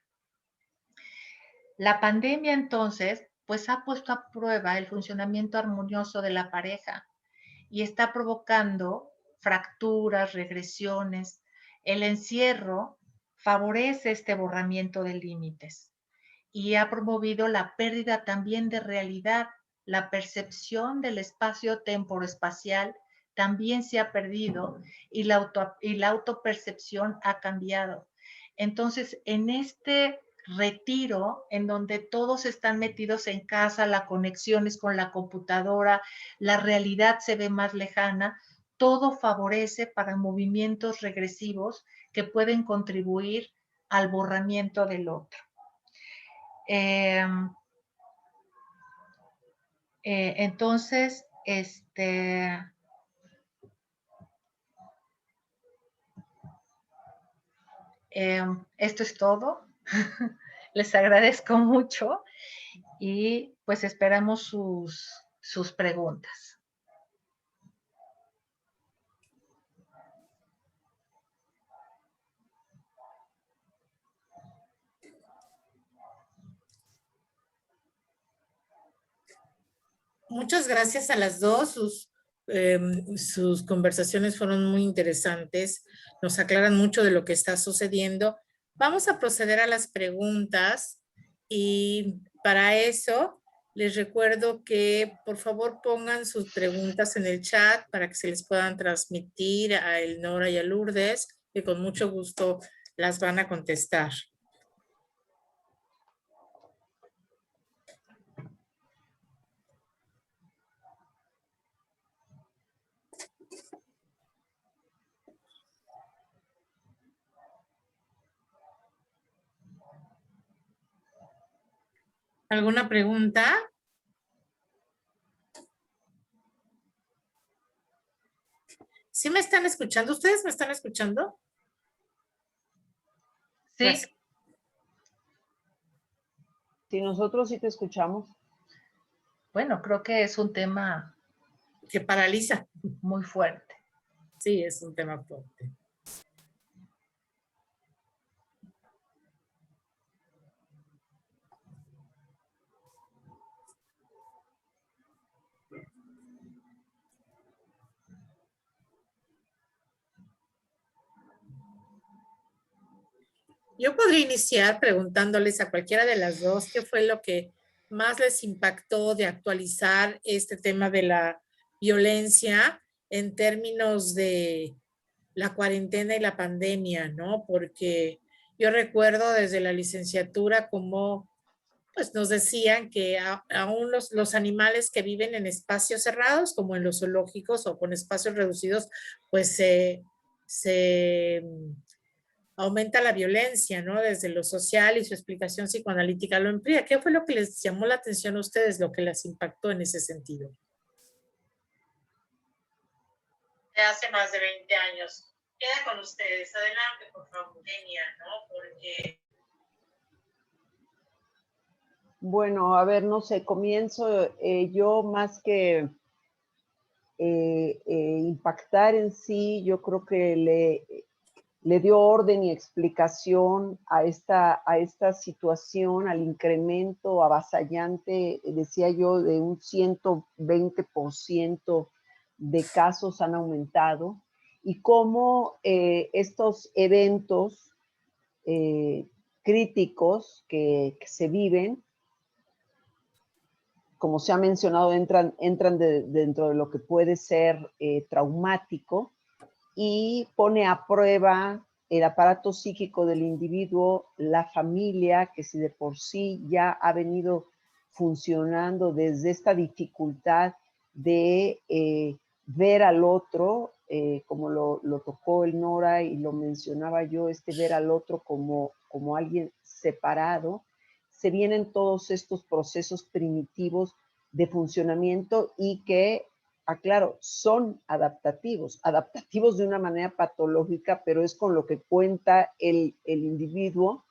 La pandemia entonces pues ha puesto a prueba el funcionamiento armonioso de la pareja y está provocando fracturas, regresiones. El encierro favorece este borramiento de límites y ha promovido la pérdida también de realidad. La percepción del espacio temporoespacial también se ha perdido y la autopercepción ha cambiado. Entonces, en este retiro, en donde todos están metidos en casa, la conexión es con la computadora, la realidad se ve más lejana, todo favorece para movimientos regresivos que pueden contribuir al borramiento del otro. Entonces, esto es todo. Les agradezco mucho y pues esperamos sus preguntas. Muchas gracias a las dos. Sus conversaciones fueron muy interesantes. Nos aclaran mucho de lo que está sucediendo. Vamos a proceder a las preguntas y para eso les recuerdo que por favor pongan sus preguntas en el chat para que se les puedan transmitir a Elnora y a Lourdes, que con mucho gusto las van a contestar. ¿Alguna pregunta? ¿Sí me están escuchando? ¿Ustedes me están escuchando? Sí. Gracias. Sí, nosotros sí te escuchamos. Bueno, creo que es un tema Que paraliza. muy fuerte. Sí, es un tema fuerte. Yo podría iniciar preguntándoles a cualquiera de las dos qué fue lo que más les impactó de actualizar este tema de la violencia en términos de la cuarentena y la pandemia, ¿no? Porque yo recuerdo desde la licenciatura como pues nos decían que aún los animales que viven en espacios cerrados, como en los zoológicos o con espacios reducidos, pues se aumenta la violencia, ¿no? Desde lo social y su explicación psicoanalítica lo emplea. ¿Qué fue lo que les llamó la atención a ustedes, lo que les impactó en ese sentido? De hace más de 20 años. Queda con ustedes. Adelante, por favor, Kenia, ¿no? Porque... Bueno, a ver, no sé, comienzo yo más que impactar en sí, yo creo que le dio orden y explicación a esta situación, al incremento avasallante, decía yo, de un 120% de casos han aumentado, y cómo estos eventos críticos que se viven, como se ha mencionado, entran dentro de lo que puede ser traumático, y pone a prueba el aparato psíquico del individuo, la familia, que si de por sí ya ha venido funcionando desde esta dificultad de ver al otro, como lo tocó Elnora y lo mencionaba yo, ver al otro como alguien separado, se vienen todos estos procesos primitivos de funcionamiento y que, aclaro, son adaptativos de una manera patológica, pero es con lo que cuenta el individuo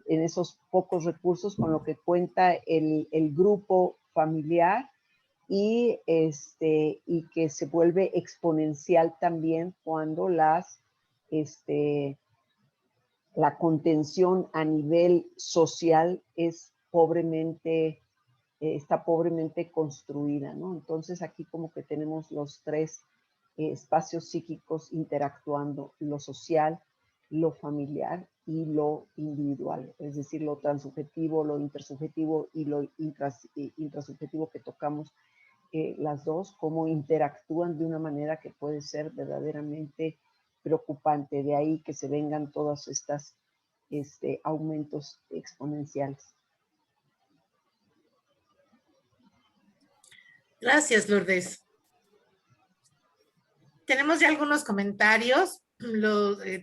en esos pocos recursos, con lo que cuenta el grupo familiar, y que se vuelve exponencial también cuando la contención a nivel social está pobremente construida, ¿no? Entonces aquí como que tenemos los tres espacios psíquicos interactuando, lo social, lo familiar y lo individual, es decir, lo transubjetivo, lo intersubjetivo y lo intrasubjetivo que tocamos las dos, cómo interactúan de una manera que puede ser verdaderamente preocupante. De ahí que se vengan todos estos aumentos exponenciales. Gracias, Lourdes. Tenemos ya algunos comentarios.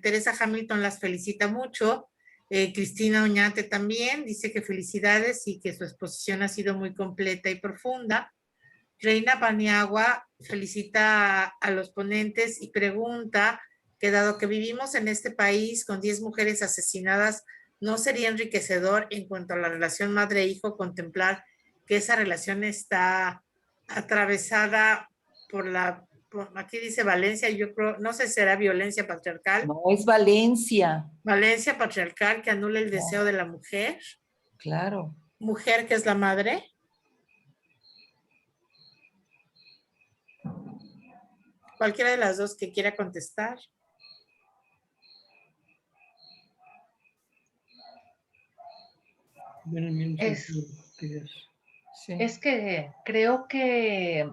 Teresa Hamilton las felicita mucho. Cristina Oñate también dice que felicidades y que su exposición ha sido muy completa y profunda. Reina Paniagua felicita a los ponentes y pregunta que dado que vivimos en este país con 10 mujeres asesinadas, ¿no sería enriquecedor en cuanto a la relación madre-hijo contemplar que esa relación está atravesada aquí dice Valencia, yo creo, no sé si será violencia patriarcal? No, es Valencia. Valencia patriarcal que anula el deseo de la mujer. Claro. Mujer que es la madre. Cualquiera de las dos que quiera contestar. Es que creo que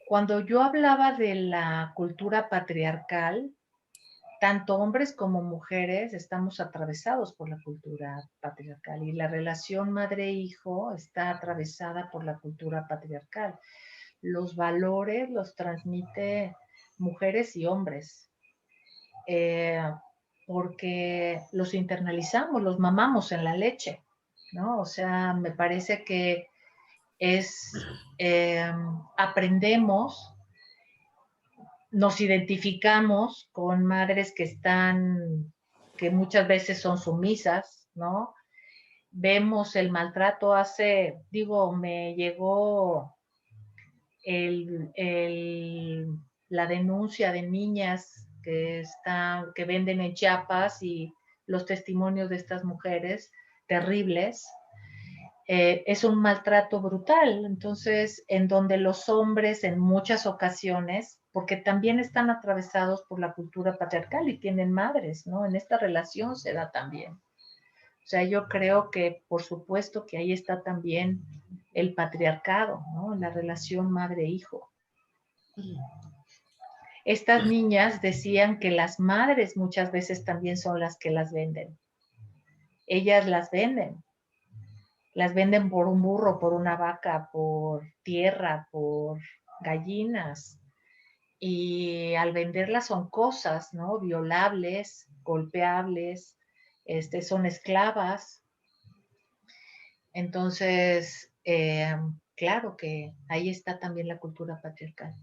cuando yo hablaba de la cultura patriarcal, tanto hombres como mujeres estamos atravesados por la cultura patriarcal y la relación madre-hijo está atravesada por la cultura patriarcal. Los valores los transmite mujeres y hombres, porque los internalizamos, los mamamos en la leche, ¿no? O sea, me parece que aprendemos, nos identificamos con madres que muchas veces son sumisas, ¿no? Vemos el maltrato me llegó la denuncia de niñas que venden en Chiapas y los testimonios de estas mujeres terribles. Es un maltrato brutal, entonces, en donde los hombres en muchas ocasiones, porque también están atravesados por la cultura patriarcal y tienen madres, ¿no? En esta relación se da también. O sea, yo creo que, por supuesto, que ahí está también el patriarcado, ¿no? La relación madre-hijo. Estas niñas decían que las madres muchas veces también son las que las venden. Ellas las venden por un burro, por una vaca, por tierra, por gallinas. Y al venderlas son cosas, ¿no? Violables, golpeables, son esclavas. Entonces, claro que ahí está también la cultura patriarcal.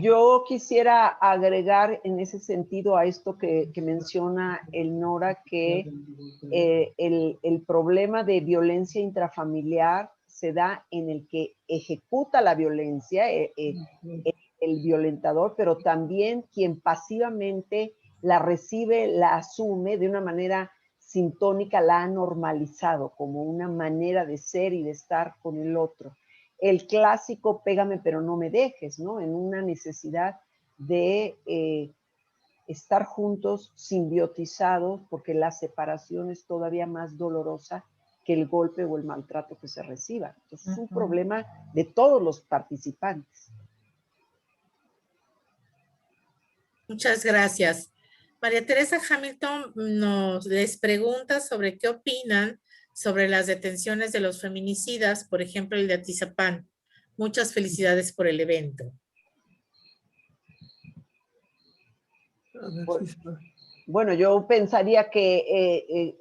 Yo quisiera agregar en ese sentido a esto que menciona el Nora, que el problema de violencia intrafamiliar se da en el que ejecuta la violencia, el violentador, pero también quien pasivamente la recibe, la asume de una manera sintónica, la ha normalizado como una manera de ser y de estar con el otro. El clásico pégame pero no me dejes, ¿no? En una necesidad de estar juntos, simbiotizados, porque la separación es todavía más dolorosa que el golpe o el maltrato que se reciba. Entonces es un problema de todos los participantes. Muchas gracias. María Teresa Hamilton les pregunta sobre qué opinan sobre las detenciones de los feminicidas, por ejemplo, el de Atizapán. Muchas felicidades por el evento. Bueno, yo pensaría que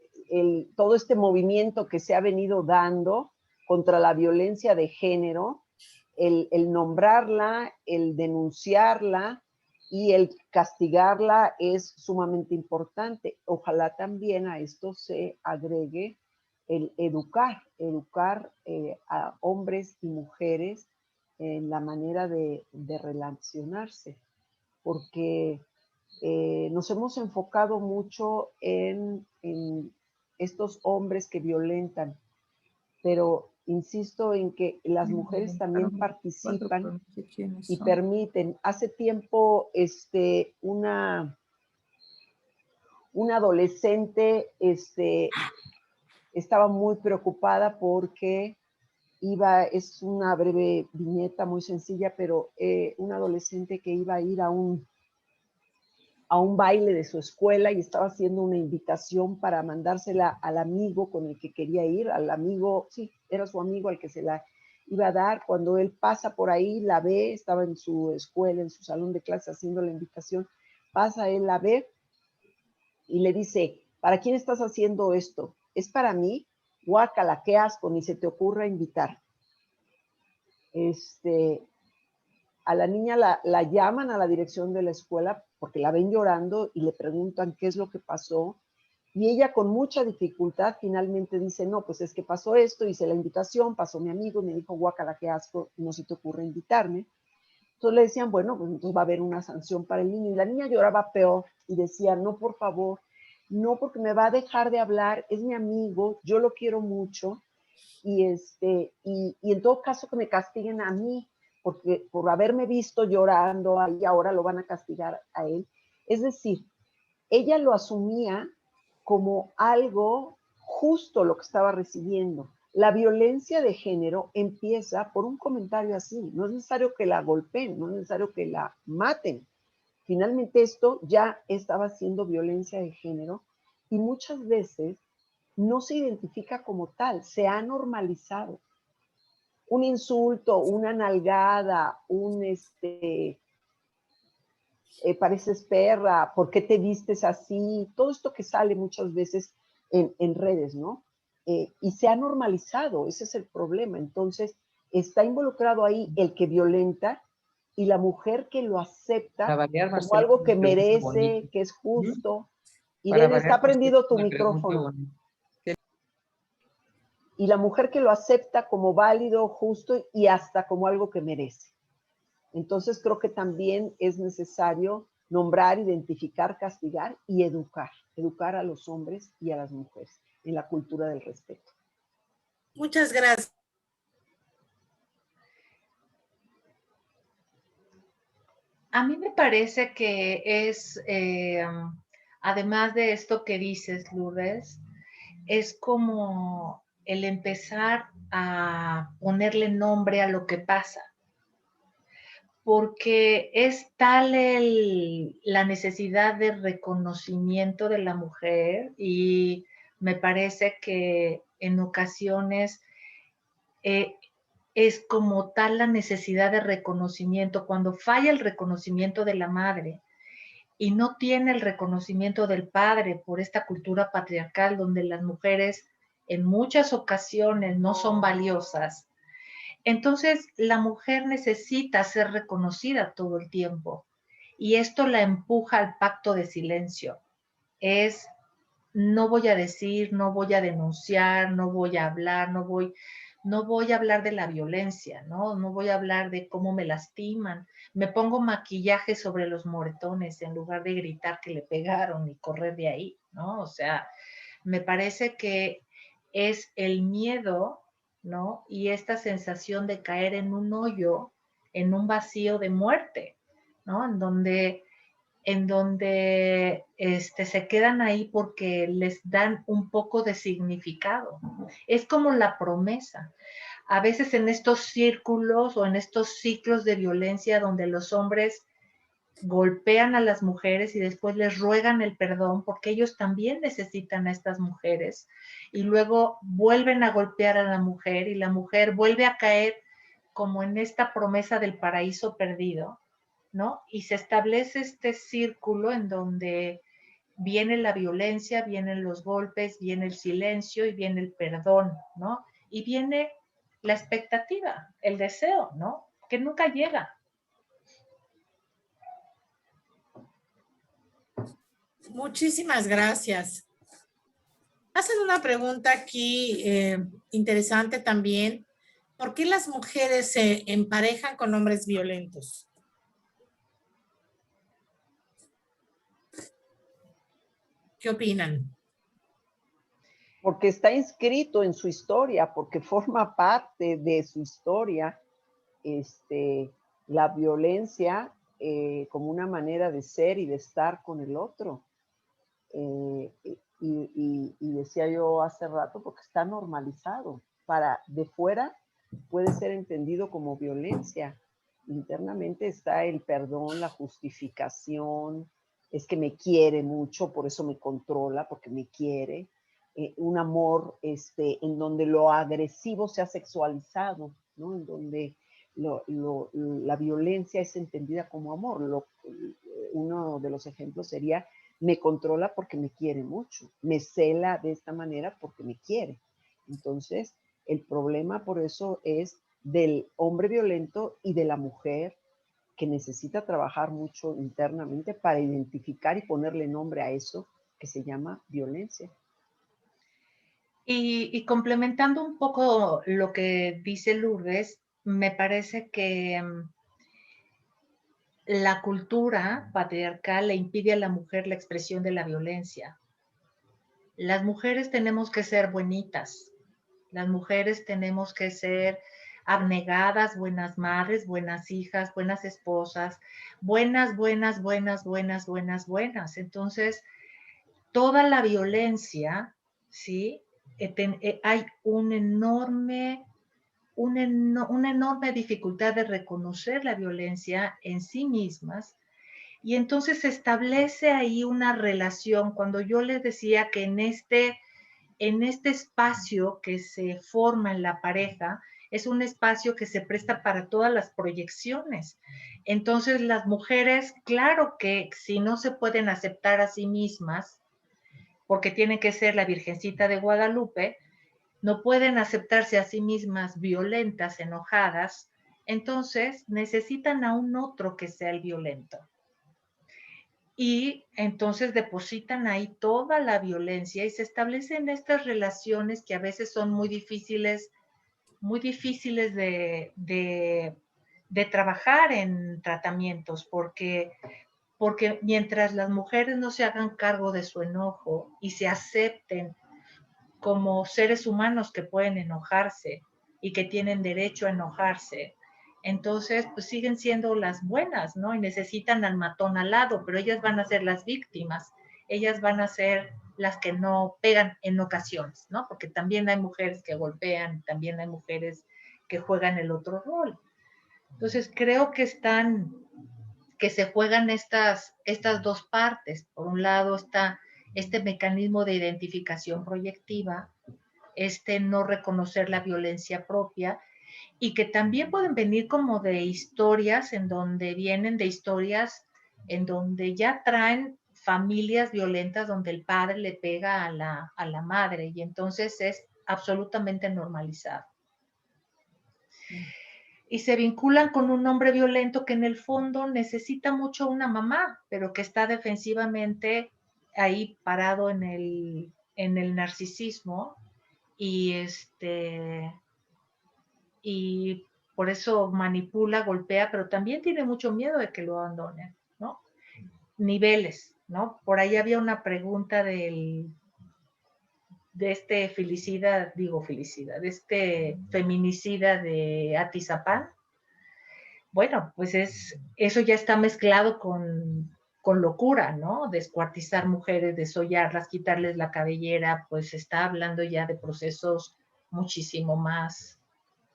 todo este movimiento que se ha venido dando contra la violencia de género, el nombrarla, el denunciarla y el castigarla es sumamente importante. Ojalá también a esto se agregue el educar a hombres y mujeres en la manera de relacionarse, porque nos hemos enfocado mucho en estos hombres que violentan, pero insisto en que las mujeres también participan y permiten. Hace tiempo, una adolescente, estaba muy preocupada porque es una breve viñeta muy sencilla, pero un adolescente que iba a ir a un baile de su escuela y estaba haciendo una invitación para mandársela al amigo con el que quería ir, al amigo, sí, era su amigo al que se la iba a dar. Cuando él pasa por ahí, la ve, estaba en su escuela, en su salón de clases haciendo la invitación, pasa, él la ve y le dice, ¿para quién estás haciendo esto? ¿Es para mí? Guácala, qué asco, ni se te ocurra invitar. A la niña la llaman a la dirección de la escuela porque la ven llorando y le preguntan qué es lo que pasó. Y ella con mucha dificultad finalmente dice, no, pues es que pasó esto, hice la invitación, pasó mi amigo, me dijo, guácala, qué asco, no se te ocurre invitarme. Entonces le decían, bueno, pues entonces va a haber una sanción para el niño. Y la niña lloraba peor y decía, no, por favor, no, porque me va a dejar de hablar, es mi amigo, yo lo quiero mucho. Y en todo caso que me castiguen a mí, porque por haberme visto llorando ahí, ahora lo van a castigar a él. Es decir, ella lo asumía como algo justo lo que estaba recibiendo. La violencia de género empieza por un comentario así. No es necesario que la golpeen, no es necesario que la maten. Finalmente esto ya estaba siendo violencia de género y muchas veces no se identifica como tal, se ha normalizado. Un insulto, una nalgada, pareces perra, ¿por qué te vistes así? Todo esto que sale muchas veces en redes, ¿no? Y se ha normalizado, ese es el problema. Entonces, está involucrado ahí el que violenta y la mujer que lo acepta variar, como Marcela, algo que una pregunta merece, bonita. que es justo. Para Irene, está variar, Marcela, prendido tu una pregunta micrófono. bonita. Y la mujer que lo acepta como válido, justo y hasta como algo que merece. Entonces creo que también es necesario nombrar, identificar, castigar y educar a los hombres y a las mujeres en la cultura del respeto. Muchas gracias. A mí me parece que es, además de esto que dices, Lourdes, es como el empezar a ponerle nombre a lo que pasa, porque es tal la necesidad de reconocimiento de la mujer y me parece que en ocasiones es como tal la necesidad de reconocimiento. Cuando falla el reconocimiento de la madre y no tiene el reconocimiento del padre por esta cultura patriarcal donde las mujeres en muchas ocasiones no son valiosas, entonces la mujer necesita ser reconocida todo el tiempo y esto la empuja al pacto de silencio. Es no voy a decir, no voy a denunciar, no voy a hablar, no voy a hablar de la violencia, ¿no? No voy a hablar de cómo me lastiman. Me pongo maquillaje sobre los moretones en lugar de gritar que le pegaron y correr de ahí, ¿no? O sea, me parece que es el miedo, ¿no? Y esta sensación de caer en un hoyo, en un vacío de muerte, ¿no? En donde se quedan ahí porque les dan un poco de significado. Es como la promesa. A veces en estos círculos o en estos ciclos de violencia donde los hombres golpean a las mujeres y después les ruegan el perdón porque ellos también necesitan a estas mujeres y luego vuelven a golpear a la mujer y la mujer vuelve a caer como en esta promesa del paraíso perdido, ¿no? Y se establece este círculo en donde viene la violencia, vienen los golpes, viene el silencio y viene el perdón, ¿no? Y viene la expectativa, el deseo, ¿no? Que nunca llega. Muchísimas gracias. Hacen una pregunta aquí interesante también. ¿Por qué las mujeres se emparejan con hombres violentos? ¿Qué opinan? porque está inscrito en su historia, porque forma parte de su historia, la violencia como una manera de ser y de estar con el otro. Y decía yo hace rato, porque está normalizado. De fuera puede ser entendido como violencia. Internamente está el perdón, la justificación, es que me quiere mucho, por eso me controla, porque me quiere. Un amor en donde lo agresivo se ha sexualizado, ¿no? En donde la violencia es entendida como amor. Uno de los ejemplos sería: me controla porque me quiere mucho, me cela de esta manera porque me quiere. Entonces, el problema por eso es del hombre violento y de la mujer, que necesita trabajar mucho internamente para identificar y ponerle nombre a eso que se llama violencia. Y complementando un poco lo que dice Lourdes, me parece que la cultura patriarcal le impide a la mujer la expresión de la violencia. Las mujeres tenemos que ser buenitas, las mujeres tenemos que ser abnegadas, buenas madres, buenas hijas, buenas esposas, buenas. Entonces, toda la violencia, ¿sí? Hay una enorme dificultad de reconocer la violencia en sí mismas, y entonces se establece ahí una relación. Cuando yo les decía que en este espacio que se forma en la pareja, es un espacio que se presta para todas las proyecciones. Entonces las mujeres, claro que si no se pueden aceptar a sí mismas, porque tienen que ser la Virgencita de Guadalupe, no pueden aceptarse a sí mismas violentas, enojadas, entonces necesitan a un otro que sea el violento. Y entonces depositan ahí toda la violencia y se establecen estas relaciones que a veces son muy difíciles de trabajar en tratamientos, porque mientras las mujeres no se hagan cargo de su enojo y se acepten como seres humanos que pueden enojarse y que tienen derecho a enojarse, entonces pues siguen siendo las buenas, ¿no? Y necesitan al matón al lado, pero ellas van a ser las víctimas, ellas van a ser las que no pegan en ocasiones, ¿no? Porque también hay mujeres que golpean, también hay mujeres que juegan el otro rol. Entonces creo que se juegan estas dos partes. Por un lado está este mecanismo de identificación proyectiva, no reconocer la violencia propia, y que también pueden venir como de historias en donde ya traen familias violentas donde el padre le pega a la madre, y entonces es absolutamente normalizado. Y se vinculan con un hombre violento que en el fondo necesita mucho una mamá, pero que está defensivamente ahí parado en el narcisismo, y por eso manipula, golpea, pero también tiene mucho miedo de que lo abandonen, ¿no? Niveles, ¿no? Por ahí había una pregunta de este feminicida de Atizapán. Bueno, pues eso ya está mezclado con locura, ¿no? Descuartizar mujeres, desollarlas, quitarles la cabellera, pues está hablando ya de procesos muchísimo más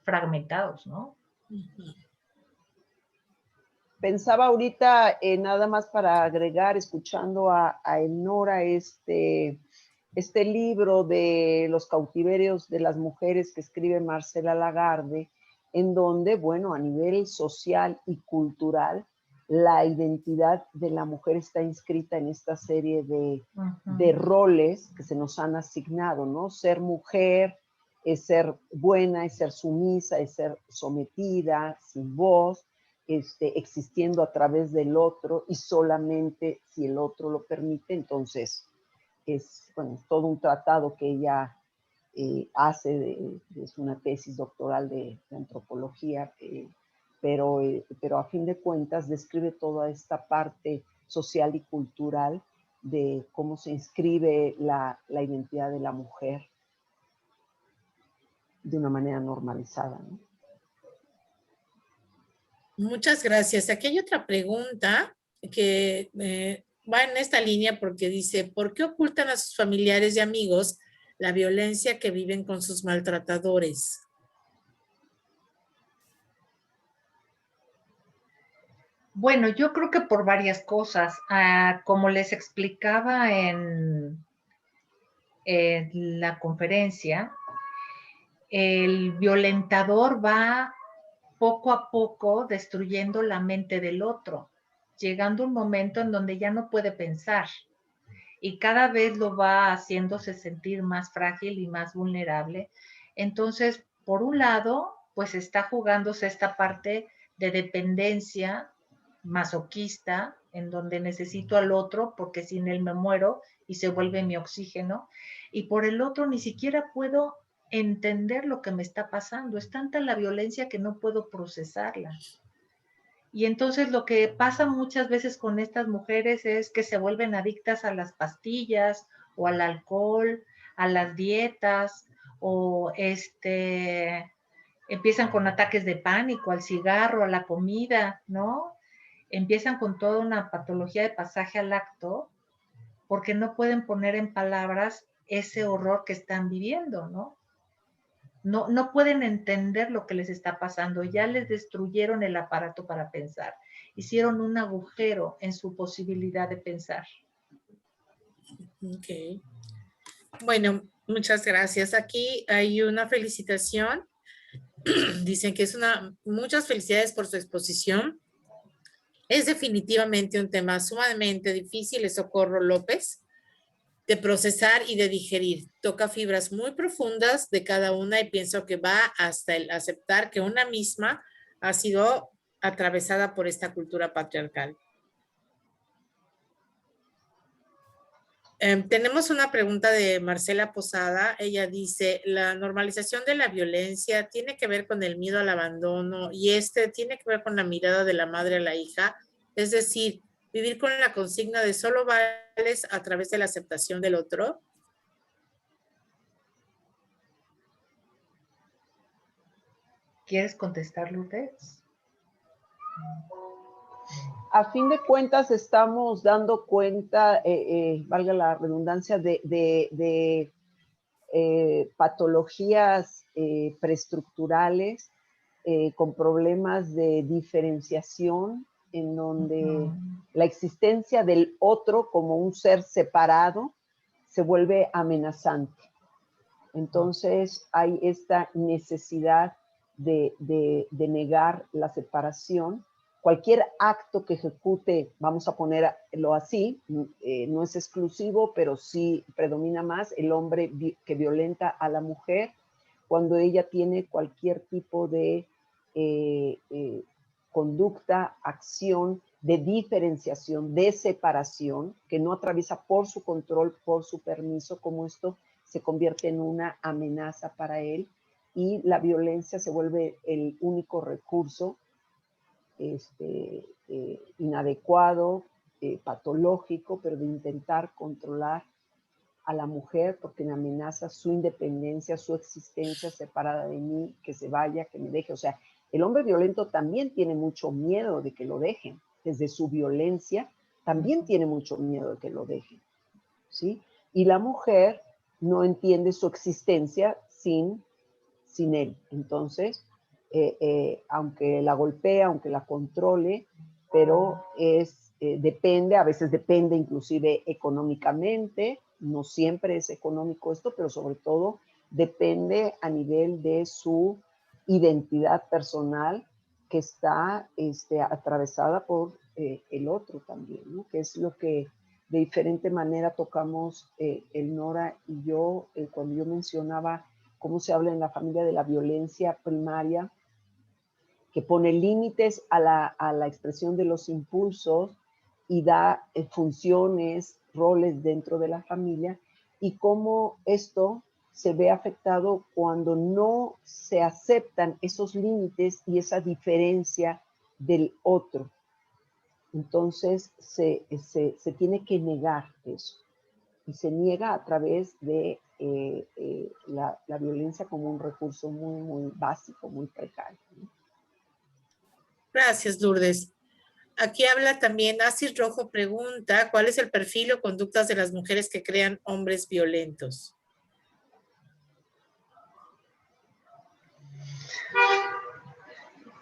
fragmentados, ¿no? Pensaba ahorita, nada más para agregar, escuchando a Enora, este libro de los cautiverios de las mujeres que escribe Marcela Lagarde, en donde, bueno, a nivel social y cultural, la identidad de la mujer está inscrita en esta serie de roles que se nos han asignado, ¿no? Ser mujer es ser buena, es ser sumisa, es ser sometida, sin voz, existiendo a través del otro, y solamente si el otro lo permite. Entonces es todo un tratado que ella hace, es una tesis doctoral de antropología, pero a fin de cuentas describe toda esta parte social y cultural de cómo se inscribe la identidad de la mujer de una manera normalizada, ¿no? Muchas gracias. Aquí hay otra pregunta que va en esta línea porque dice, ¿por qué ocultan a sus familiares y amigos la violencia que viven con sus maltratadores? Bueno, yo creo que por varias cosas. Como les explicaba en la conferencia, el violentador va poco a poco destruyendo la mente del otro, llegando un momento en donde ya no puede pensar y cada vez lo va haciéndose sentir más frágil y más vulnerable. Entonces, por un lado, pues está jugándose esta parte de dependencia masoquista, en donde necesito al otro porque sin él me muero y se vuelve mi oxígeno. Y por el otro, ni siquiera puedo entender lo que me está pasando. Es tanta la violencia que no puedo procesarla. Y entonces lo que pasa muchas veces con estas mujeres es que se vuelven adictas a las pastillas o al alcohol, a las dietas, o empiezan con ataques de pánico, al cigarro, a la comida, ¿no? Empiezan con toda una patología de pasaje al acto porque no pueden poner en palabras ese horror que están viviendo, ¿no? No pueden entender lo que les está pasando, ya les destruyeron el aparato para pensar, hicieron un agujero en su posibilidad de pensar. Ok. Bueno, muchas gracias. Aquí hay una felicitación. Dicen que muchas felicidades por su exposición. Es definitivamente un tema sumamente difícil, Socorro López, de procesar y de digerir. Toca fibras muy profundas de cada una y pienso que va hasta el aceptar que una misma ha sido atravesada por esta cultura patriarcal. Tenemos una pregunta de Marcela Posada. Ella dice, la normalización de la violencia tiene que ver con el miedo al abandono y tiene que ver con la mirada de la madre a la hija. Es decir, vivir con la consigna de solo vales a través de la aceptación del otro. ¿Quieres contestar, Lourdes? A fin de cuentas estamos dando cuenta, valga la redundancia, de patologías preestructurales con problemas de diferenciación en donde la existencia del otro como un ser separado se vuelve amenazante. Entonces hay esta necesidad de negar la separación. Cualquier acto que ejecute, vamos a ponerlo así, no es exclusivo, pero sí predomina más el hombre que violenta a la mujer cuando ella tiene cualquier tipo de conducta, acción de diferenciación, de separación, que no atraviesa por su control, por su permiso, como esto se convierte en una amenaza para él y la violencia se vuelve el único recurso inadecuado, patológico, pero de intentar controlar a la mujer porque me amenaza su independencia, su existencia separada de mí, que se vaya, que me deje. O sea, el hombre violento también tiene mucho miedo de que lo dejen. Desde su violencia también tiene mucho miedo de que lo dejen, ¿sí? Y la mujer no entiende su existencia sin él. Entonces, aunque la golpea, aunque la controle, pero depende, a veces depende inclusive económicamente, no siempre es económico esto, pero sobre todo depende a nivel de su identidad personal que está atravesada por el otro también, ¿no? Que es lo que de diferente manera tocamos Elnora y yo cuando yo mencionaba cómo se habla en la familia de la violencia primaria, que pone límites a la expresión de los impulsos y da funciones, roles dentro de la familia, y cómo esto se ve afectado cuando no se aceptan esos límites y esa diferencia del otro. Entonces se tiene que negar eso. Y se niega a través de la violencia como un recurso muy, muy básico, muy precario, ¿no? Gracias, Lourdes. Aquí habla también, Asis Rojo pregunta, ¿cuál es el perfil o conductas de las mujeres que crean hombres violentos?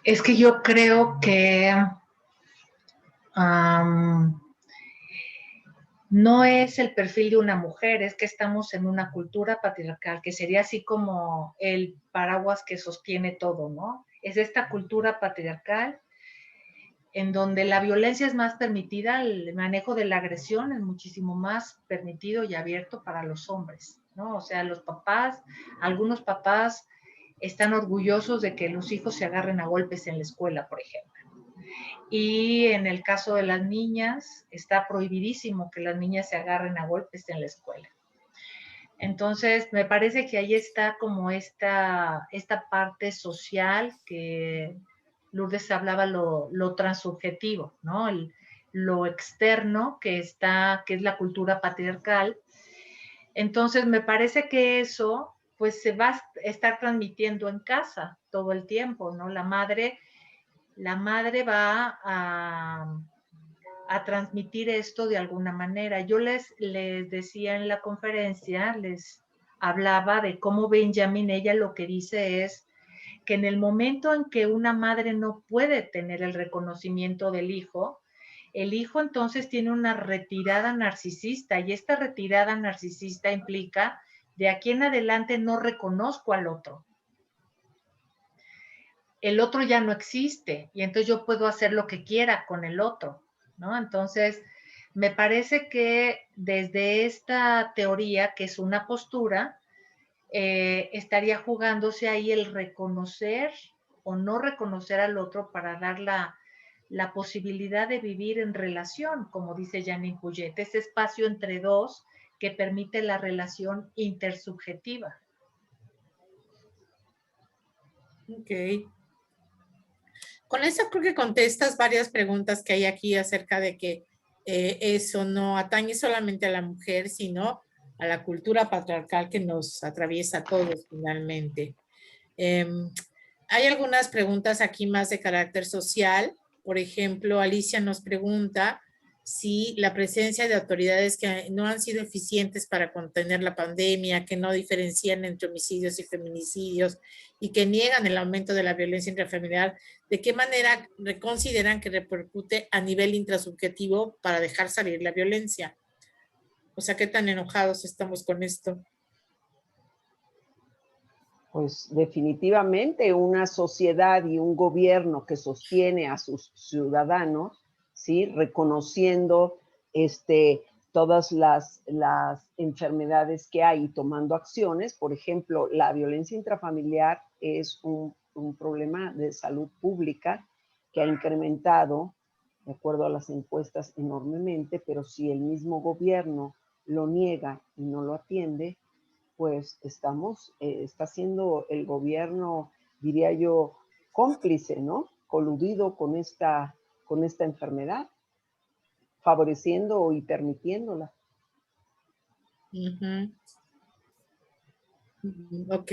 Es que yo creo que no es el perfil de una mujer, es que estamos en una cultura patriarcal, que sería así como el paraguas que sostiene todo, ¿no? Es esta cultura patriarcal en donde la violencia es más permitida, el manejo de la agresión es muchísimo más permitido y abierto para los hombres, ¿no? O sea, los papás, algunos papás están orgullosos de que los hijos se agarren a golpes en la escuela, por ejemplo. Y en el caso de las niñas, está prohibidísimo que las niñas se agarren a golpes en la escuela. Entonces, me parece que ahí está como esta parte social que Lourdes hablaba, lo transubjetivo, ¿no? Lo externo que es la cultura patriarcal. Entonces, me parece que eso, pues, se va a estar transmitiendo en casa todo el tiempo, ¿no? La madre va a transmitir esto de alguna manera. Yo les decía en la conferencia, les hablaba de cómo Benjamin, ella lo que dice es que en el momento en que una madre no puede tener el reconocimiento del hijo, el hijo entonces tiene una retirada narcisista, y esta retirada narcisista implica de aquí en adelante no reconozco al otro. El otro ya no existe y entonces yo puedo hacer lo que quiera con el otro, ¿no? Entonces, me parece que desde esta teoría, que es una postura, estaría jugándose ahí el reconocer o no reconocer al otro para dar la posibilidad de vivir en relación, como dice Janine Puyet, ese espacio entre dos que permite la relación intersubjetiva. Ok. Con eso creo que contestas varias preguntas que hay aquí acerca de que eso no atañe solamente a la mujer, sino a la cultura patriarcal que nos atraviesa a todos finalmente. Hay algunas preguntas aquí más de carácter social. Por ejemplo, Alicia nos pregunta si la presencia de autoridades que no han sido eficientes para contener la pandemia, que no diferencian entre homicidios y feminicidios y que niegan el aumento de la violencia intrafamiliar, ¿de qué manera consideran que repercute a nivel intrasubjetivo para dejar salir la violencia? O sea, ¿qué tan enojados estamos con esto? Pues definitivamente una sociedad y un gobierno que sostiene a sus ciudadanos, ¿sí? Reconociendo todas las enfermedades que hay y tomando acciones. Por ejemplo, la violencia intrafamiliar es un problema de salud pública que ha incrementado, de acuerdo a las encuestas, enormemente, pero si el mismo gobierno lo niega y no lo atiende, pues está siendo el gobierno, diría yo, cómplice, ¿no? Coludido con esta enfermedad, favoreciendo y permitiéndola. Ok.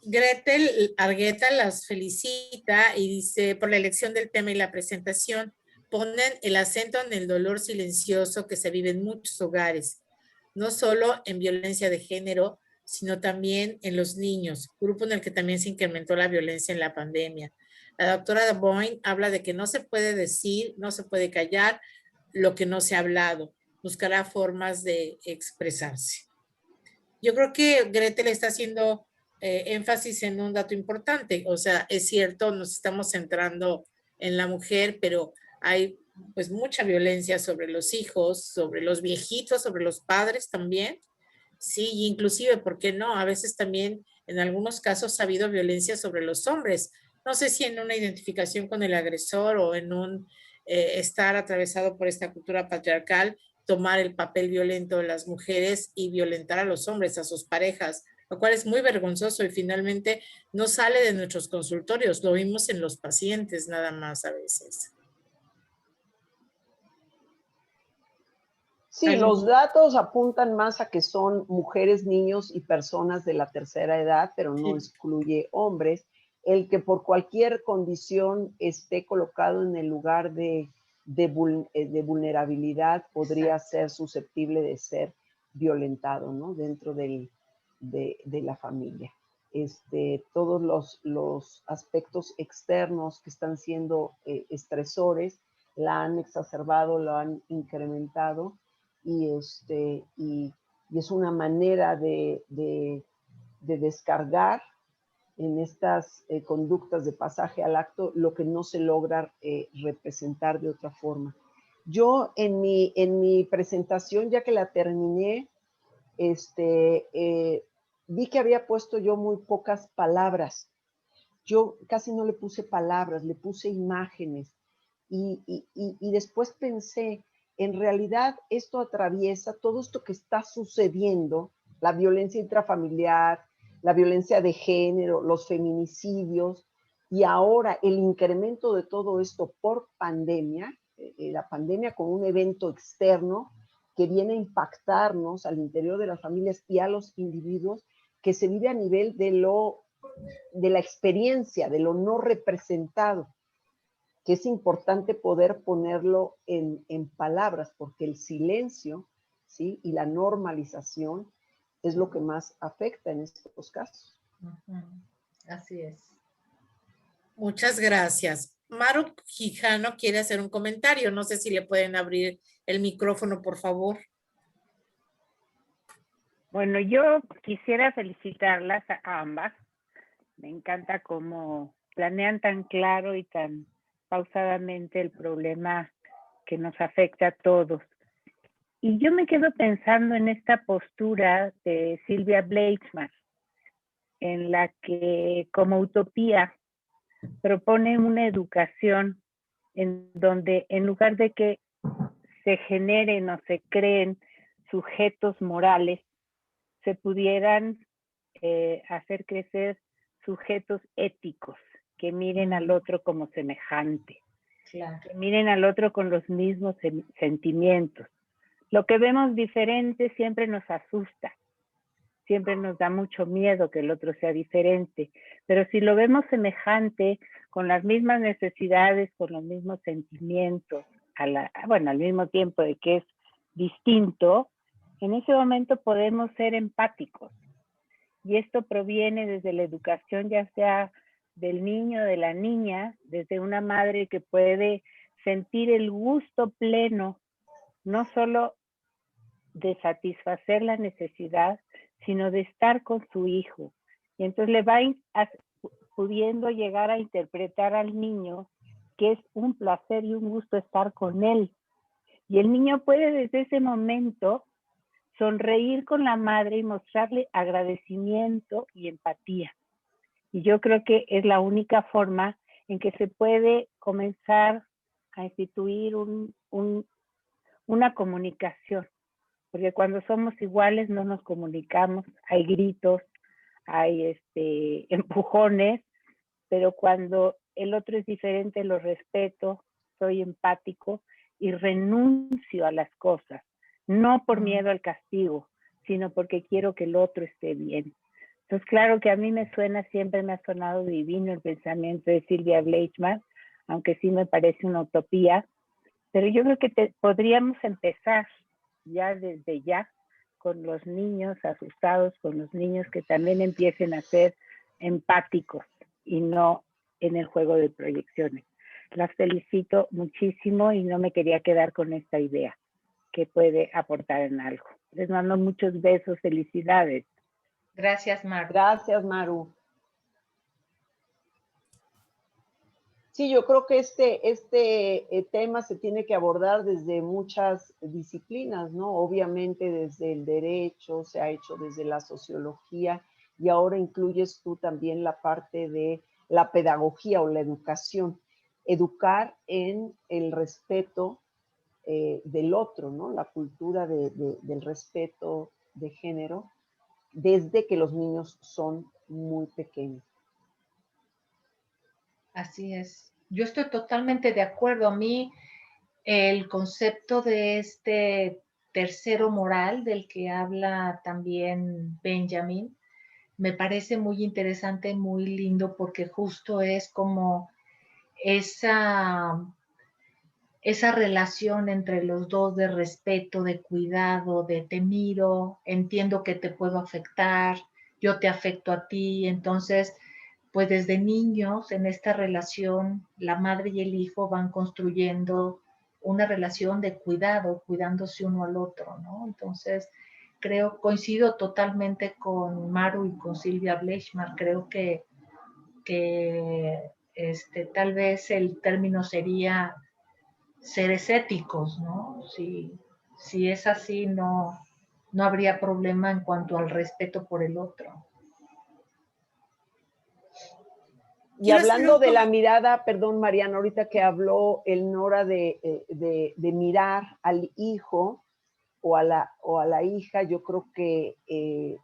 Gretel Argueta las felicita y dice, por la elección del tema y la presentación, ponen el acento en el dolor silencioso que se vive en muchos hogares, no solo en violencia de género, sino también en los niños, grupo en el que también se incrementó la violencia en la pandemia. La doctora Boyne habla de que no se puede decir, no se puede callar lo que no se ha hablado, buscará formas de expresarse. Yo creo que Gretel está haciendo énfasis en un dato importante, o sea, es cierto, nos estamos centrando en la mujer, pero hay pues mucha violencia sobre los hijos, sobre los viejitos, sobre los padres también, sí, inclusive, ¿por qué no? A veces también, en algunos casos, ha habido violencia sobre los hombres, no sé si en una identificación con el agresor o en un estar atravesado por esta cultura patriarcal, tomar el papel violento de las mujeres y violentar a los hombres, a sus parejas, lo cual es muy vergonzoso y finalmente no sale de nuestros consultorios, lo vimos en los pacientes nada más a veces. Sí, los datos apuntan más a que son mujeres, niños y personas de la tercera edad, pero no excluye hombres. El que por cualquier condición esté colocado en el lugar de vulnerabilidad podría ser susceptible de ser violentado, ¿no? Dentro de la familia. Todos los aspectos externos que están siendo estresores la han exacerbado, lo han incrementado y es una manera de descargar en estas conductas de pasaje al acto lo que no se logra representar de otra forma. Yo en mi presentación, ya que la terminé, vi que había puesto yo muy pocas palabras. Yo casi no le puse palabras, le puse imágenes. Y después pensé, en realidad esto atraviesa todo esto que está sucediendo, la violencia intrafamiliar, la violencia de género, los feminicidios, y ahora el incremento de todo esto por pandemia, la pandemia con un evento externo que viene a impactarnos al interior de las familias y a los individuos, que se vive a nivel de la experiencia, de lo no representado, que es importante poder ponerlo en palabras, porque el silencio, ¿sí? Y la normalización es lo que más afecta en estos casos. Así es. Muchas gracias. Maru Quijano quiere hacer un comentario. No sé si le pueden abrir el micrófono, por favor. Bueno, yo quisiera felicitarlas a ambas. Me encanta cómo planean tan claro y tan pausadamente el problema que nos afecta a todos. Y yo me quedo pensando en esta postura de Silvia Bleichmann, en la que como utopía propone una educación en donde en lugar de que se generen o se creen sujetos morales, se pudieran hacer crecer sujetos éticos que miren al otro como semejante, Claro. que miren al otro con los mismos sentimientos. Lo que vemos diferente siempre nos asusta, siempre nos da mucho miedo que el otro sea diferente, pero si lo vemos semejante, con las mismas necesidades, con los mismos sentimientos, al mismo tiempo de que es distinto, en ese momento podemos ser empáticos. Y esto proviene desde la educación, ya sea del niño, de la niña, desde una madre que puede sentir el gusto pleno, no solo de satisfacer la necesidad, sino de estar con su hijo. Y entonces le va pudiendo llegar a interpretar al niño que es un placer y un gusto estar con él. Y el niño puede desde ese momento sonreír con la madre y mostrarle agradecimiento y empatía. Y yo creo que es la única forma en que se puede comenzar a instituir una comunicación. Porque cuando somos iguales no nos comunicamos, hay gritos, hay empujones, pero cuando el otro es diferente lo respeto, soy empático y renuncio a las cosas, no por miedo al castigo, sino porque quiero que el otro esté bien. Entonces, claro que a mí siempre me ha sonado divino el pensamiento de Silvia Bleichmann, aunque sí me parece una utopía, pero yo creo que podríamos empezar ya desde ya con los niños asustados, con los niños que también empiecen a ser empáticos y no en el juego de proyecciones. Las felicito muchísimo y no me quería quedar con esta idea que puede aportar en algo. Les mando muchos besos, felicidades. Gracias, Maru. Gracias, Maru. Sí, yo creo que este tema se tiene que abordar desde muchas disciplinas, ¿no? Obviamente desde el derecho, se ha hecho desde la sociología y ahora incluyes tú también la parte de la pedagogía o la educación. Educar en el respeto del otro, ¿no? La cultura del respeto de género desde que los niños son muy pequeños. Así es. Yo estoy totalmente de acuerdo. A mí el concepto de este tercero moral del que habla también Benjamin, me parece muy interesante, muy lindo, porque justo es como esa relación entre los dos de respeto, de cuidado, de te miro, entiendo que te puedo afectar, yo te afecto a ti. Entonces, pues desde niños en esta relación, la madre y el hijo van construyendo una relación de cuidado, cuidándose uno al otro, ¿no? Entonces, coincido totalmente con Maru y con Silvia Bleichmar. Creo que tal vez el término sería seres éticos, ¿no? Si es así, no habría problema en cuanto al respeto por el otro. Y hablando de la mirada, perdón, Mariana, ahorita que habló el Nora de mirar al hijo o a la hija, yo creo que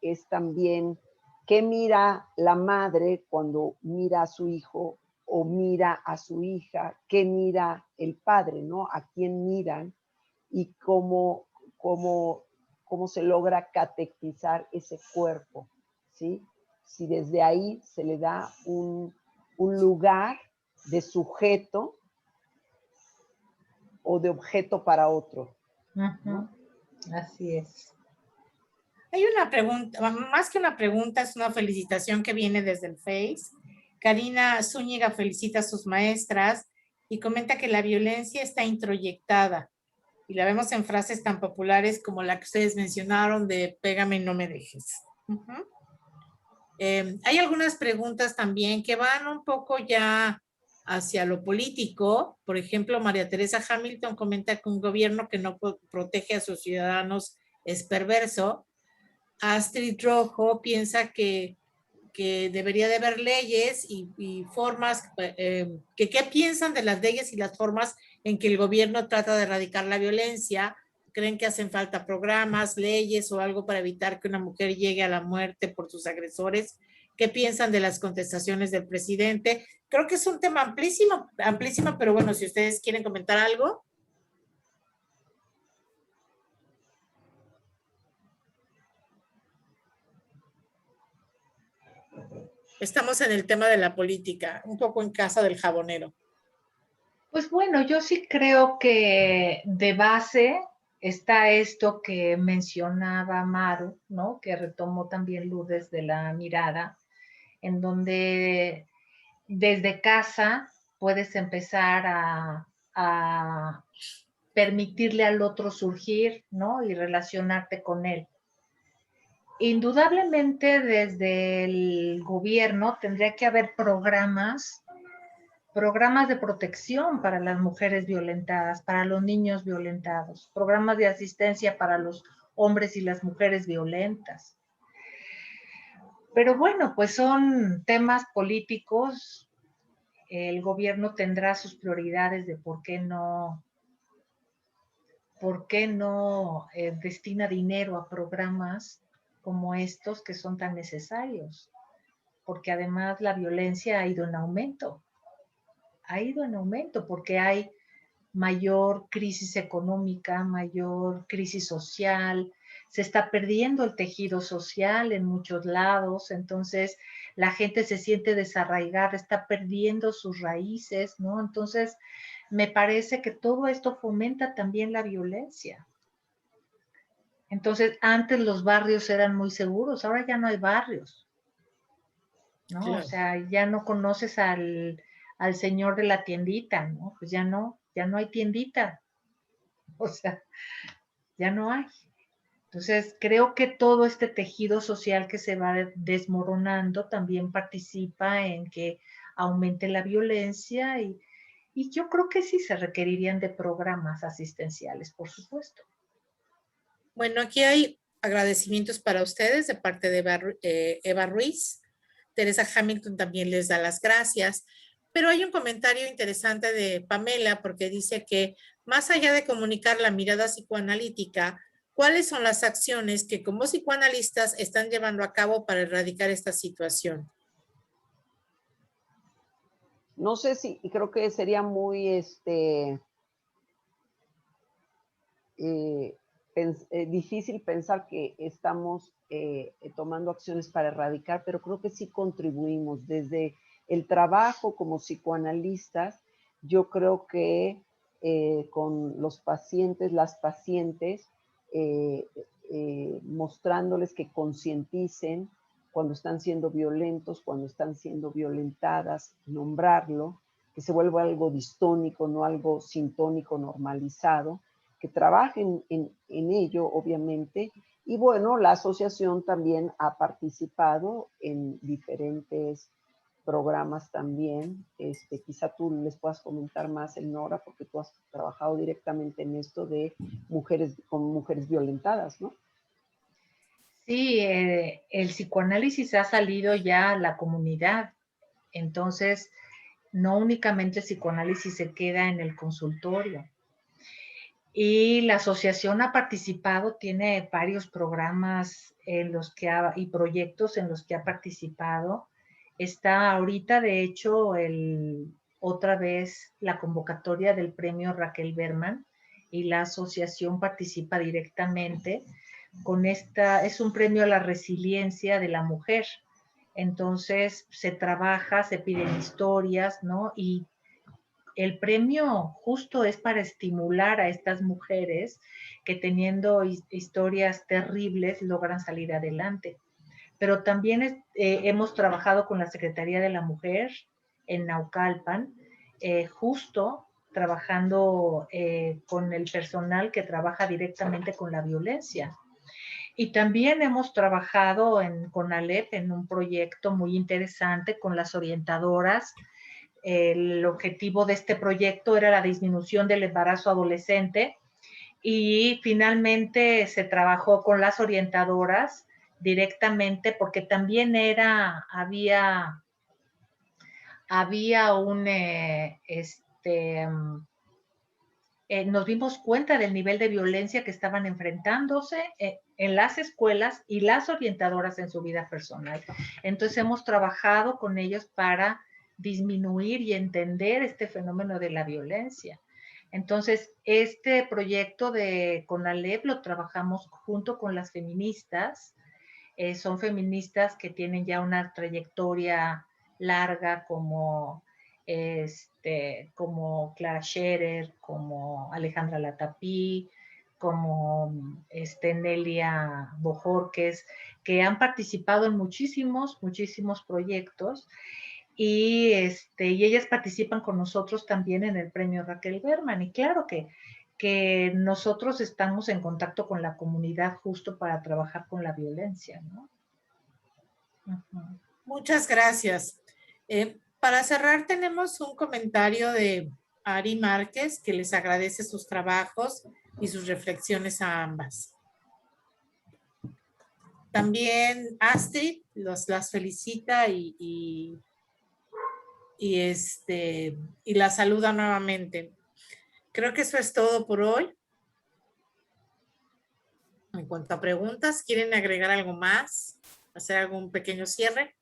es también qué mira la madre cuando mira a su hijo o mira a su hija, qué mira el padre, ¿no? A quién miran y cómo se logra catequizar ese cuerpo, ¿sí? Si desde ahí se le da un lugar de sujeto o de objeto para otro, ¿no? Así es. Hay una pregunta, más que una pregunta, es una felicitación que viene desde el Face. Karina Zúñiga felicita a sus maestras y comenta que la violencia está introyectada y la vemos en frases tan populares como la que ustedes mencionaron de pégame y no me dejes. Hay algunas preguntas también que van un poco ya hacia lo político. Por ejemplo, María Teresa Hamilton comenta que un gobierno que no protege a sus ciudadanos es perverso. Astrid Rojo piensa que debería de haber leyes y formas, que qué piensan de las leyes y las formas en que el gobierno trata de erradicar la violencia. ¿Creen que hacen falta programas, leyes o algo para evitar que una mujer llegue a la muerte por sus agresores? ¿Qué piensan de las contestaciones del presidente? Creo que es un tema amplísimo, pero bueno, si ustedes quieren comentar algo. Estamos en el tema de la política, un poco en casa del jabonero. Pues bueno, yo sí creo que de base está esto que mencionaba Maru, ¿no? Que retomó también Lourdes de la mirada, en donde desde casa puedes empezar a permitirle al otro surgir, ¿no? Y relacionarte con él. Indudablemente desde el gobierno tendría que haber programas de protección para las mujeres violentadas, para los niños violentados, programas de asistencia para los hombres y las mujeres violentas. Pero bueno, pues son temas políticos. El gobierno tendrá sus prioridades de por qué no destina dinero a programas como estos que son tan necesarios, porque además la violencia ha ido en aumento porque hay mayor crisis económica, mayor crisis social, se está perdiendo el tejido social en muchos lados, entonces la gente se siente desarraigada, está perdiendo sus raíces, ¿no? Entonces, me parece que todo esto fomenta también la violencia. Entonces, antes los barrios eran muy seguros, ahora ya no hay barrios, ¿no? Claro. O sea, ya no conoces al señor de la tiendita, ¿no? Pues ya no hay tiendita. O sea, ya no hay. Entonces, creo que todo este tejido social que se va desmoronando también participa en que aumente la violencia y yo creo que sí se requerirían de programas asistenciales, por supuesto. Bueno, aquí hay agradecimientos para ustedes de parte de Eva Ruiz. Teresa Hamilton también les da las gracias. Pero hay un comentario interesante de Pamela porque dice que más allá de comunicar la mirada psicoanalítica, ¿cuáles son las acciones que como psicoanalistas están llevando a cabo para erradicar esta situación? No sé si, creo que sería muy difícil pensar que estamos tomando acciones para erradicar, pero creo que sí contribuimos desde el trabajo como psicoanalistas. Yo creo que con los pacientes, las pacientes, mostrándoles que concienticen cuando están siendo violentos, cuando están siendo violentadas, nombrarlo, que se vuelva algo distónico, no algo sintónico normalizado, que trabajen en ello, obviamente. Y bueno, la asociación también ha participado en diferentes programas también. Quizá tú les puedas comentar más, Elnora, porque tú has trabajado directamente en esto de mujeres con mujeres violentadas, ¿no? Sí, el psicoanálisis ha salido ya a la comunidad, entonces no únicamente el psicoanálisis se queda en el consultorio. Y la asociación ha participado, tiene varios programas en los que y proyectos en los que ha participado. Está ahorita, de hecho, otra vez la convocatoria del premio Raquel Berman, y la asociación participa directamente con es un premio a la resiliencia de la mujer. Entonces se trabaja, se piden historias, ¿no? Y el premio justo es para estimular a estas mujeres que teniendo historias terribles logran salir adelante. Pero también hemos trabajado con la Secretaría de la Mujer en Naucalpan, justo trabajando con el personal que trabaja directamente con la violencia. Y también hemos trabajado en CONALEP en un proyecto muy interesante con las orientadoras. El objetivo de este proyecto era la disminución del embarazo adolescente, y finalmente se trabajó con las orientadoras directamente porque también había un, nos dimos cuenta del nivel de violencia que estaban enfrentándose en las escuelas y las orientadoras en su vida personal. Entonces hemos trabajado con ellos para disminuir y entender este fenómeno de la violencia. Entonces, este proyecto de CONALEP lo trabajamos junto con las feministas. Son feministas que tienen ya una trayectoria larga como Clara Scherer, como Alejandra Latapí, como Nelia Bojorquez, que han participado en muchísimos proyectos, y ellas participan con nosotros también en el premio Raquel Berman. Y claro que nosotros estamos en contacto con la comunidad justo para trabajar con la violencia, ¿no? Uh-huh. Muchas gracias. Para cerrar, tenemos un comentario de Ari Márquez, que les agradece sus trabajos y sus reflexiones a ambas. También Astrid las felicita y la saluda nuevamente. Creo que eso es todo por hoy. En cuanto a preguntas, ¿quieren agregar algo más? ¿Hacer algún pequeño cierre?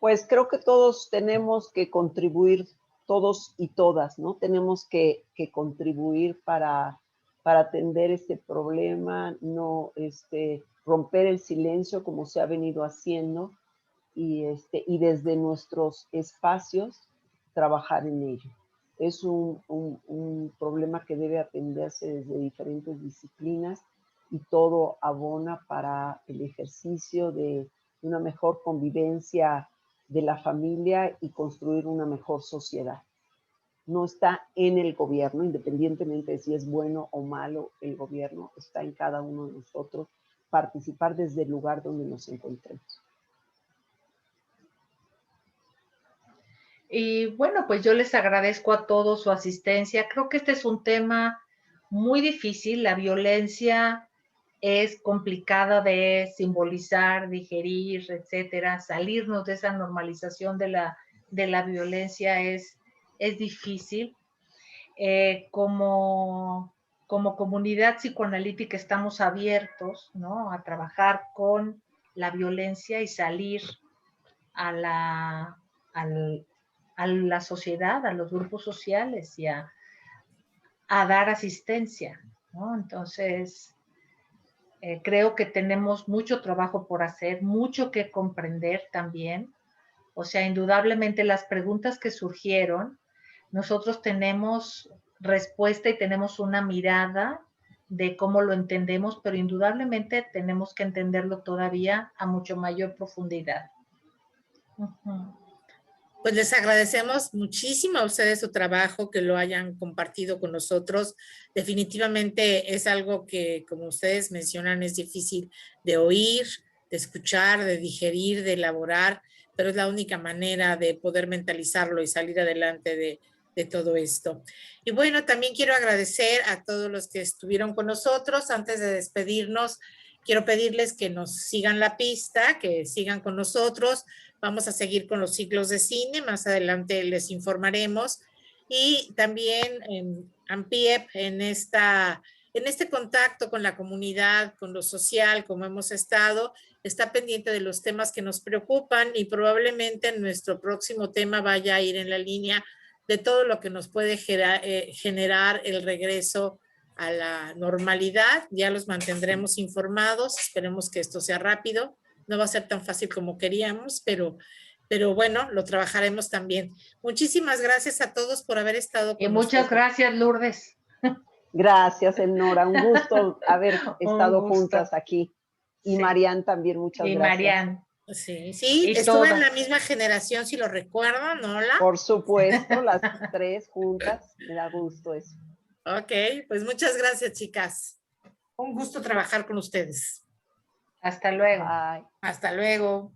Pues creo que todos tenemos que contribuir, todos y todas, ¿no? Tenemos que contribuir para atender este problema, no romper el silencio como se ha venido haciendo, y desde nuestros espacios trabajar en ello. Es un problema que debe atenderse desde diferentes disciplinas, y todo abona para el ejercicio de una mejor convivencia de la familia y construir una mejor sociedad. No está en el gobierno, independientemente de si es bueno o malo el gobierno, está en cada uno de nosotros participar desde el lugar donde nos encontremos. Y bueno, pues yo les agradezco a todos su asistencia. Creo que este es un tema muy difícil. La violencia es complicada de simbolizar, digerir, etcétera. Salirnos de esa normalización de la violencia es difícil. Como comunidad psicoanalítica estamos abiertos, ¿no?, a trabajar con la violencia y salir a la sociedad, a los grupos sociales, y a a dar asistencia, ¿no? Entonces, creo que tenemos mucho trabajo por hacer, mucho que comprender también. O sea, indudablemente las preguntas que surgieron, nosotros tenemos respuesta y tenemos una mirada de cómo lo entendemos, pero indudablemente tenemos que entenderlo todavía a mucho mayor profundidad. Pues les agradecemos muchísimo a ustedes su trabajo, que lo hayan compartido con nosotros. Definitivamente es algo que, como ustedes mencionan, es difícil de oír, de escuchar, de digerir, de elaborar, pero es la única manera de poder mentalizarlo y salir adelante de todo esto. Y bueno, también quiero agradecer a todos los que estuvieron con nosotros. Antes de despedirnos, quiero pedirles que nos sigan la pista, que sigan con nosotros. Vamos a seguir con los ciclos de cine, más adelante les informaremos. Y también en AMPIEP, en este contacto con la comunidad, con lo social, como hemos estado, está pendiente de los temas que nos preocupan y probablemente nuestro próximo tema vaya a ir en la línea de todo lo que nos puede generar el regreso a la normalidad. Ya los mantendremos informados, esperemos que esto sea rápido. No va a ser tan fácil como queríamos, pero bueno, lo trabajaremos también. Muchísimas gracias a todos por haber estado con nosotros. Y muchas gracias, Lourdes. Gracias, Elnora. Un gusto haber estado juntas aquí. Y Sí. Marian también, muchas gracias. Y Marian. Sí, estuve en la misma generación, si lo recuerdan, ¿no? Por supuesto, las tres juntas. Me da gusto eso. Ok, pues muchas gracias, chicas. Un gusto trabajar con ustedes. Hasta luego. Bye. Hasta luego.